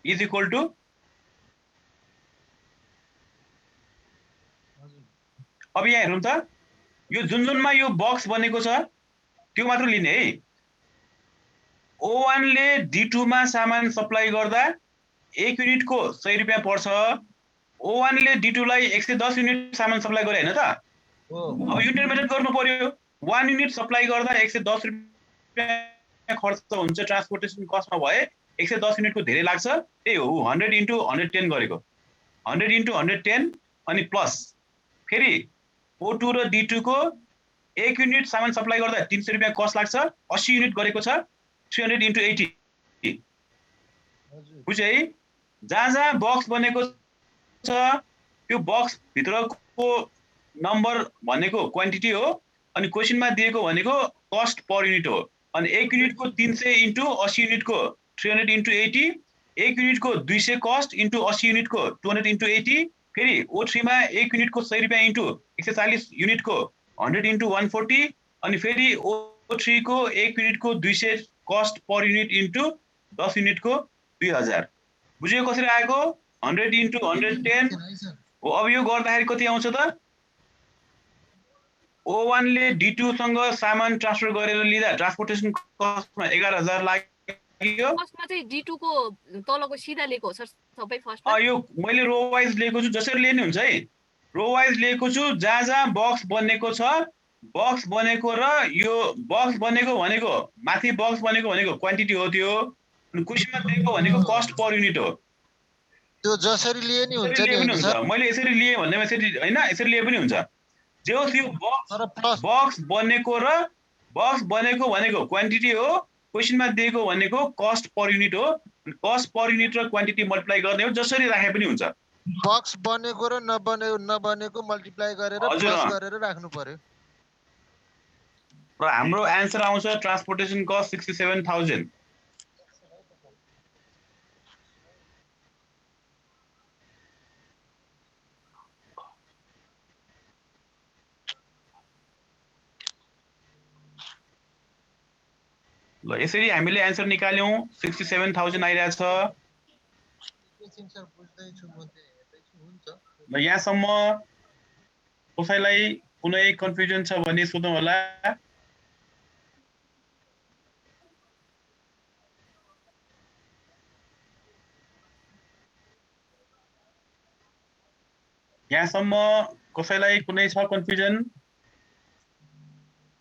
is equal to, अब यहाँ हेर्नु त, यो जुन जुनमा यो बक्स बनेको छ त्यो मात्र लिने है। O1 ले D2 मा सामान सप्लाई गर्दा 1 युनिटको 100 रुपैयाँ पर्छ। O1 ले D2 लाई 110 युनिट सामान सप्लाई गरे हैन त? अब युनिट मेथड गर्नु पर्यो। 1 युनिट सप्लाई गर्दा 110 रुपैयाँ खर्च हुन्छ ट्रान्सपोर्टेसन कस्टमा भए 110 युनिटको धेरै लाग्छ। त्यही हो 100 इन्टु 110 गरेको, 100 इन्टु 110 अनि प्लस फेरि O2 र D2 को 1 युनिट सामान सप्लाई गर्दा 300 रुपैयाँ कस्ट लाग्छ। 80 युनिट गरेको छ, 300 इन्टु 80 बुझ्यो है। जहाँ जहाँ बक्स बनेको छ त्यो बक्स भित्रको नम्बर भनेको क्वान्टिटी हो, अनि क्वेसनमा दिएको भनेको कस्ट पर युनिट हो। अनि 1 युनिटको 300 into 80 युनिटको 300 into 80, 1 युनिटको 200 cost into 80 युनिटको 200 into 80, फेरि O3 मा 1 युनिटको 100 रुपैयाँ इन्टु 140 युनिटको 100 इन्टु 140, अनि फेरि O3 को 1 युनिटको 200 कस्ट पर युनिट इन्टु 10 युनिटको 2000। बुझ्यो कसरी आएको? 100 इन्टु 110 हो। अब यो गर्दाखेरि कति आउँछ त? O1 ले D2 सँग सामान ट्रान्सफर गरेर लिँदा ट्रान्सपोर्टेसन कस्टमा 11000 लाग्यो। फर्स्टमा चाहिँ D2 को तलको सिधा लेको हो सर सबै फर्स्टमा? यो मैले रो वाइज लिएको छु, जसरी लिने हुन्छ है। रो वाइज लिएको छु, जहाँ जहाँ बक्स बनेको छ, बक्स बनेको र यो बक्स बनेको भनेको माथि बक्स बनेको भनेको क्वान्टिटी हो त्यो, अनि क्वेसनमा दिएको भनेको कस्ट पर युनिट हो। त्यो जसरी लिए नि हुन्छ यसरी लिए पनि नि हुन्छ, मैले यसरी लिए भन्नेमा यसरी हैन, यसरी लिए पनि हुन्छ। जे होस् यो बक्स बनेको र बक्स बनेको भनेको क्वान्टिटी हो, क्वेसनमा दिएको भनेको कस्ट पर युनिट हो। कस्ट पर युनिट र क्वान्टिटी मल्टिप्लाई गर्ने हो, जसरी राखे पनि हुन्छ। बक्स बनेको र नबनेको मल्टिप्लाई गरेर प्लस गरेर राख्नु पर्यो। र हाम्रो आन्सर आउँछ ट्रान्सपोर्टेसन कस्ट 67000। ल यसरी हामीले आन्सर निकाल्यौं, 67000 आइरहेछ। ल यहाँसम्म कसैलाई कुनै कन्फ्युजन छ भने सोधौँ होला। यहाँसम्म कसैलाई कुनै छ कन्फ्युजन?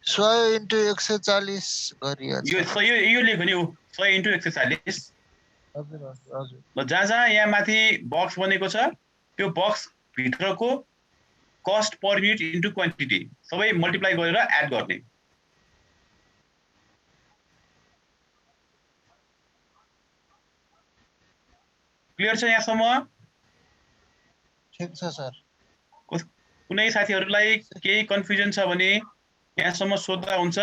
100 इन्टु 140 गरिहाल्छ। यो लेख्यो नि 100 इन्टु 140। हजुर हजुर। ल जहाँ जहाँ यहाँ माथि बक्स बनेको छ त्यो बक्स भित्रको cost per unit into quantity सबै मल्टिप्लाई गरेर एड गर्ने। क्लियर छ यहाँसम्म? ठीक छ सर। कुनै साथीहरूलाई केही कन्फ्युजन छ भने यहाँसम्म सोध्दा हुन्छ।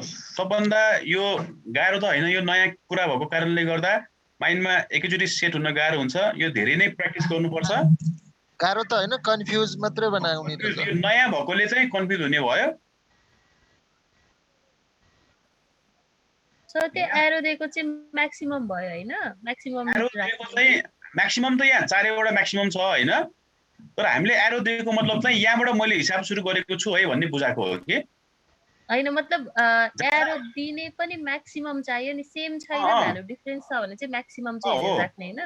सबभन्दा यो गाह्रो त होइन, यो नयाँ कुरा भएको कारणले गर्दा माइन्डमा एकैचोटि सेट हुन गाह्रो हुन्छ। यो धेरै नै प्र्याक्टिस गर्नुपर्छ। गाह्रो त होइन, कन्फ्युज मात्रै बनाउने त यो नयाँ भएकोले चाहिँ कन्फ्युज हुने भयो। सर त्यो एरो दिएको चाहिँ म्याक्सिमम भयो हैन? म्याक्सिमम एरो दिएको चाहिँ म्याक्सिमम त यहाँ चारैवटा म्याक्सिमम छ हैन, तर हामीले एरो दिएको मतलब चाहिँ यहाँबाट मैले हिसाब सुरु गरेको छु है भन्ने बुझाएको हो कि हैन? मतलब एरो दिने पनि म्याक्सिमम चाहियो नि, सेम छैन भ्यालु डिफरेन्स छ भने चाहिँ म्याक्सिमम चाहिँ हेरेर राख्ने हैन?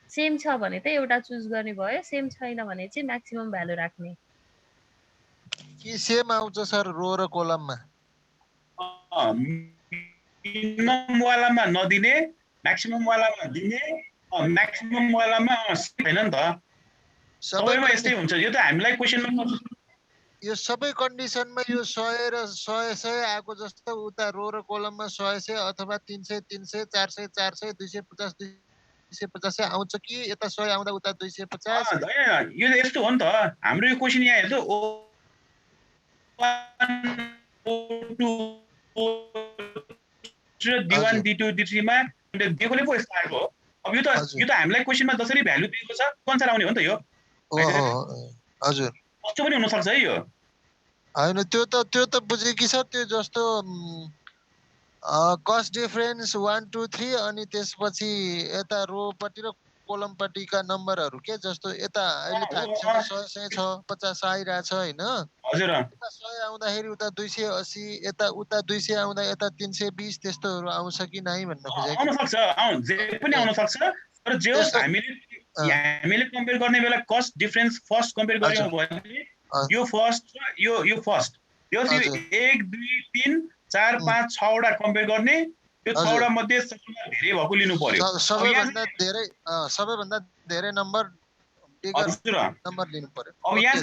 सेम छ भने त एउटा चुज गर्ने भयो, सेम छैन भने चाहिँ म्याक्सिमम भ्यालु राख्ने। कि सेम आउँछ सर रो र कोलममा? मिनिमम वालामा नदिने, म्याक्सिमम वालामा दिने, म्याक्सिमम वालामा छैन नि त। सबैमा यस्तै हुन्छ। यो त हामीलाई क्वेशनमा यो सबै कन्डिसनमा यो 100 र 100 आएको जस्तो उता रो र कोलममा 100 अथवा 300 300 400 400 250 250 आउँछ कि यता 100 आउँदा उता 250? हैन, यो यस्तो हो नि त। हाम्रो यो क्वेशन यहाँ हेर्नु D1 D2 D3 मा दिएकोले पो यस्तो आएको हो। अब यो त हामीलाई क्वेशनमा जसरी भ्यालु दिएको छ अनुसार आउने हो नि त यो। हजुर कस्तो पनि हुन सक्छ है यो। हैन त्यो त बुझे कि सर, त्यो जस्तो कस्ट डिफरेन्स 1 2 3 अनि त्यसपछि यता रोपट्टि र कोलमपट्टिका नम्बरहरू के जस्तो यता अहिले त हामीसँग 100 छ 50 आइरहेछ हैन? हजुर। यता 100 आउँदाखेरि उता 280, यता उता 200 आउँदा यता 320 त्यस्तोहरू आउँछ कि नै भन्न खोजेको। आउन सक्छ, जे पनि आउन सक्छ। तर जे होस् हामीले कम्पेयर गर्ने बेला कस्ट डिफरेन्स फर्स्ट कम्पेयर गर्यौं भने यो फर्स्ट यो फर्स्ट। त्यसपछि 1 2 3 4 5 6 वटा कम्पेयर गर्ने। त्यो 6 वटा मध्ये सबैभन्दा धेरै भएको लिनु पर्यो। सबैभन्दा धेरै नम्बर नम्बर लिनु पर्यो। अब यहाँ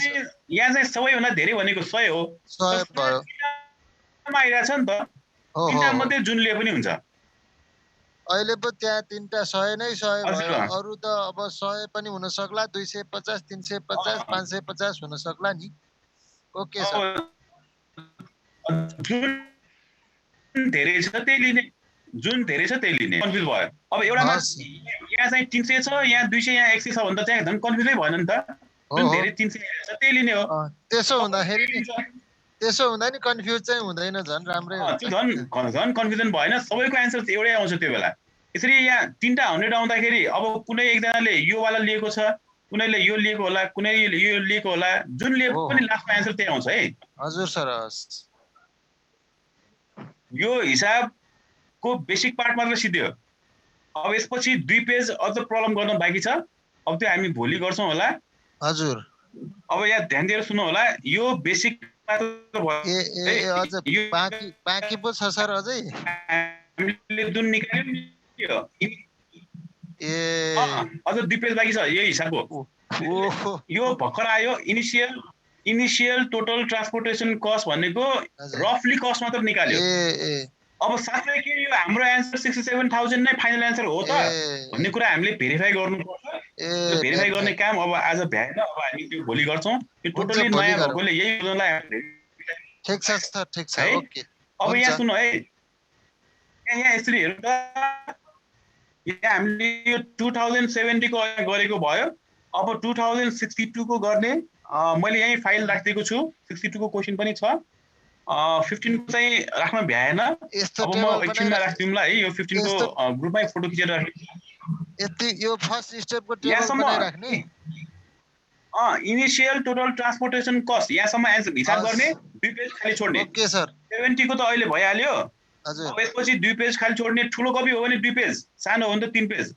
चाहिँ सबैभन्दा धेरै भनेको 100 हो। 100 भयो। आइरहेछ नि त। तीनटा मध्ये जुन लिए पनि हुन्छ। अहिले पो त्यहाँ तीनटा 100 नै 100 भयो। अरु त अब 100 पनि हुन सक्ला, 250 350 550 हुन सक्ला नि। Okay sir. जुन धेरै छ त्यही लिने, जुन धेरै छ त्यही लिने। कन्फ्युज भयो। अब एउटामा यहाँ चाहिँ 300 छ, यहाँ 200, यहाँ 100 छ भने त चाहिँ एकदम कन्फ्युजै भएन नि त। जुन धेरै 300 छ त्यही लिने हो। त्यसो हुँदा नि कन्फ्युज चाहिँ हुँदैन, झन् राम्रै हुन्छ। झन् कन्फ्युजन भएन। सबैको एन्सर एउटै आउँछ त्यो बेला। यसरी यहाँ 3टा 100 आउँदाखेरि अब कुनै एकजनाले यो वाला लिएको छ, कुनैले यो लिएको होला, कुनैले यो लिएको होला, जुन लिएको पनि लास्टमा एन्सर त्यही आउँछ है। हजुर सर। यो हिसाबको बेसिक पार्ट मात्र सिध्यो। अब यसपछि 2 पेज अझ प्रब्लम गर्न बाँकी छ। अब त्यो हामी भोलि गर्छौं होला। हजुर। अब यहाँ ध्यान दिएर सुन्नु होला। यो बेसिक मात्र भयो। अझ बाँकी पो छ सर अझै। हामीले जुन निकाल्यो अझ 2 पेज बाँकी छ यही हिसाबको। यो भर्खर आयो। इनिशियल टोटल ट्रान्सपोर्टेसन कस्ट भनेको रफली कस्ट मात्र निकाल्यो। अब साथै के यो हाम्रो एन्सर 67000 नै फाइनल एन्सर हो त भन्ने कुरा हामीले भेरिफाई गर्नुपर्छ। त्यो भेरिफाई गर्ने काम अब आज भ्याएन। अब हामी त्यो भोलि गर्छौं। यो टोटली नयाँ भएकोले यही बुझ्नलाई ठीक छ सर, ठीक छ। ओके। अब यहाँ सुन्नु है, यहाँ यसरी हेर्नु त। यहाँ हामीले यो 2070 को गरेको भयो। अब 2062 को गर्ने मैले यही फाइल राखिदिएको छु। 62 को क्वेशन पनि छ। 15 को चाहिँ राख्न भ्याएन। अब म एकछिनमा राख्दिउँला है। यो 15 को ग्रुपमै फोटो खिचेर राख्छु। यति यो फर्स्ट स्टेपको टेबल बनाइ राख्ने। इनिशियल टोटल ट्रान्सपोर्टेसन कस्ट यहाँसम्म एन्सर हिसाब गर्ने, 2 पेज खाली छोड्ने। Okay sir. 70 को त अहिले भइहाल्यो। हजुर। अब यसपछि 2 पेज खाली छोड्ने। ठुलो कपी हो भने 2 पेज, सानो हो भने त 3 पेज।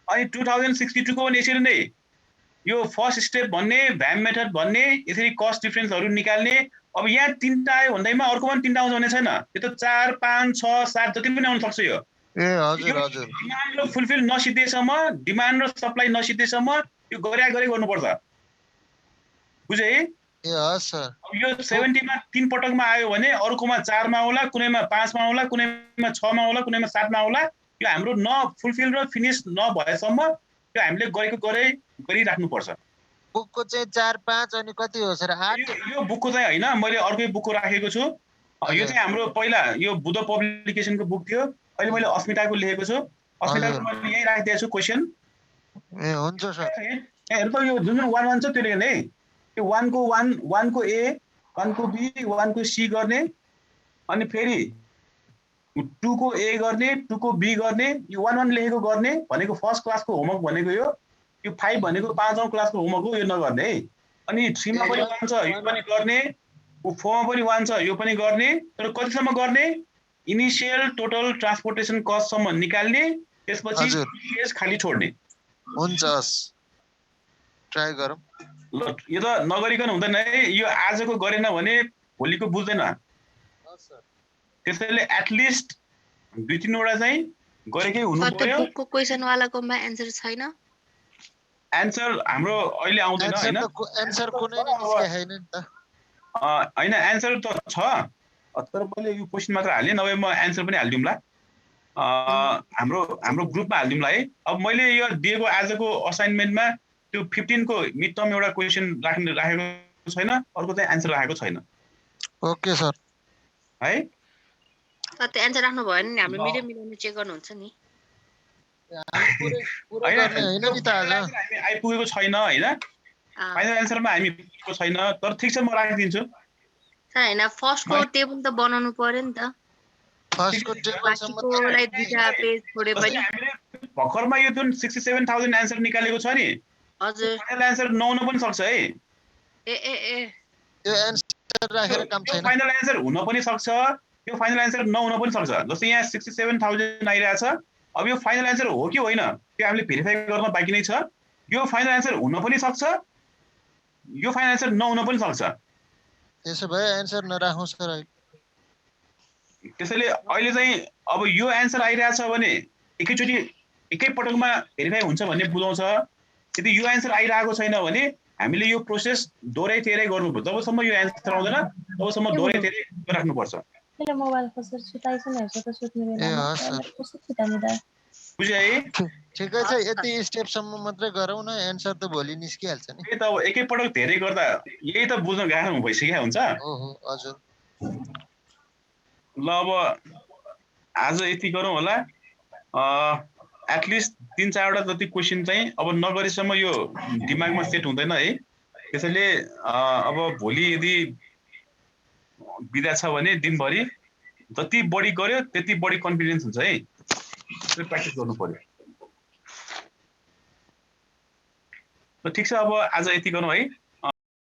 अनि 2062 को पनि यसरी नै यो फर्स्ट स्टेप भन्ने, भ्याम मेथड भन्ने, यसरी कस्ट डिफरेन्सहरु निकाल्ने। अब यहाँ 3टा आयो भन्दैमा अर्को पनि 3टा आउँछ भने छैन। यो त 4 5 6 7 जति पनि आउन सक्छ यो। हजुर हजुर। डिमान्ड र फुलफिल नसिद्धेसम्म, डिमान्ड र सप्लाई नसिद्धेसम्म यो गरे गर्नुपर्छ। बुझे है? हस् सर। अब यो 70 मा 3 पटकमा आयो भने अरुकोमा 4 मा आउला, कुनैमा 5 मा आउला, कुनैमा 6 मा आउला, कुनैमा 7 मा आउला। यो हाम्रो न फुलफिल र फिनिश नभएसम्म यो हामीले गरिराख्नु पर्छ। बुकको चाहिँ 4 5 अनि कति हो सर? 8। यो बुकको चाहिँ हैन, मैले अर्कै बुकको राखेको छु। यो चाहिँ हाम्रो पहिला यो बुध पब्लिकेसनको बुक थियो। अहिले मैले अस्मिताको लेखेको छु। अस्मिताको मैले यही राखिदिएको छु क्वेशन। हुन्छ सर। हेर्नु त यो जुन 1 1 छ त्यो लेख्ने है। यो 1 को 1 को ए, 1 को बी, 1 को सी गर्ने। अनि फेरि 2 को ए गर्ने, 2 को बी गर्ने। यो 1 1 लेखेको गर्ने भनेको फर्स्ट क्लासको होमवर्क भनेको यो। यो 5 भनेको 5औं क्लासको होमवर्क हो, यो नगर्ने है। अनि 3 मा पनि 1 छ, यो पनि गर्ने। 4 मा पनि 1 छ, यो पनि गर्ने। तर कतिसम्म गर्ने? इनिशियल टोटल ट्रान्सपोर्टेसन कस्ट सम्म निकाल्ने। त्यसपछि पेज खाली छोड्ने। हुन्छ हस् ट्राई गरौँ। ल यो त नगरिकन हुँदैन है, यो आजको गरेन भने भोलिको बुझ्दैन। त्यसैले एटलिस्ट 2-3 वटा चाहिँ गरेकै हुनु सर त्यो पर्यो। बुकको क्वेसन वालाकोमा एन्सर छैन? एन्सर हाम्रो अहिले आउँदैन हैन, एन्सर कुनै नि निस्केको छैन नि त। हैन एन्सर त छ, तर मैले यो क्वेसन मात्र हालेँ, नभए म एन्सर पनि हालिदिउँला। हाम्रो ग्रुपमा हालिदिउँला है। अब मैले यो दिएको आजको असाइनमेन्टमा त्यो 15 को मिड टर्म एउटा क्वेसन राखेको छैन, अर्को चाहिँ एन्सर राखेको छैन। ओके सर है त्यो एन्सर राख्नु भयो नि हाम्रो मिडियम मिलाउनु चेक गर्नुहुन्छ नि। हैन नि त आज हामी आइपुगेको छैन हैन, फाइनल एन्सरमा हामी पुगेको छैन, तर ठिक छ म राखिदिन्छु। सर हैन फर्स्टको टेबल त बनाउनु पर्यो नि त। फर्स्टको टेबलसम्म बाकीकोलाई दुईटा पेज छोडे पनि हामीले भर्खरमा यो जुन 67000 एन्सर निकालेको छ नि, हजुर फाइनल एन्सर नहुन पनि सक्छ है। ए त्यो एन्सर राखेर काम छैन। फाइनल एन्सर हुन पनि सक्छ, त्यो फाइनल एन्सर नहुन पनि सक्छ। जस्तै यहाँ 67000 आइरहेछ, अब यो फाइनल एन्सर हो कि होइन त्यो हामीले भेरिफाई गर्न बाँकी नै छ। यो फाइनल एन्सर हुन पनि सक्छ, यो फाइनल एन्सर नहुन पनि सक्छ। त्यसो भए एन्सर नराखौँ सर। त्यसैले अहिले चाहिँ अब यो एन्सर आइरहेछ भने एकैचोटि एकै पटकमा भेरिफाई हुन्छ भन्ने बुझाउँछ। यदि यो एन्सर आइरहेको छैन भने हामीले यो प्रोसेस दोहोऱ्याइ तेह्रै गर्नुपर्छ। जबसम्म यो एन्सर आउँदैन तबसम्म दोहोऱ्याइ तेह्रै राख्नुपर्छ। मैले मोबाइल कसरी सुताइछ नि हेर्छ त सुत्ने बेलामा कसरी सुताउने दा। बुझ्यो है? ठिकै छ, यति स्टेपसम्म मात्रै गरौँ न, एन्सर त भोलि निस्किहाल्छ नि। त्यही त अब एकै पटक धेरै गर्दा यही त बुझ्न गाह्रो भइसक्यो हुन्छ। ओहो हजुर। ल अब आज यति गरौँ होला। एटलिस्ट 3-4 वटा जति क्वेसन चाहिँ अब नगरेसम्म यो दिमागमा सेट हुँदैन है। त्यसैले अब भोलि यदि बिदा छ भने दिनभरि जति बढी गर्यो त्यति बढी कन्फिडेन्स हुन्छ है। त्यो प्र्याक्टिस गर्नु पर्यो। ल ठिक छ, अब आज यति गरौँ है।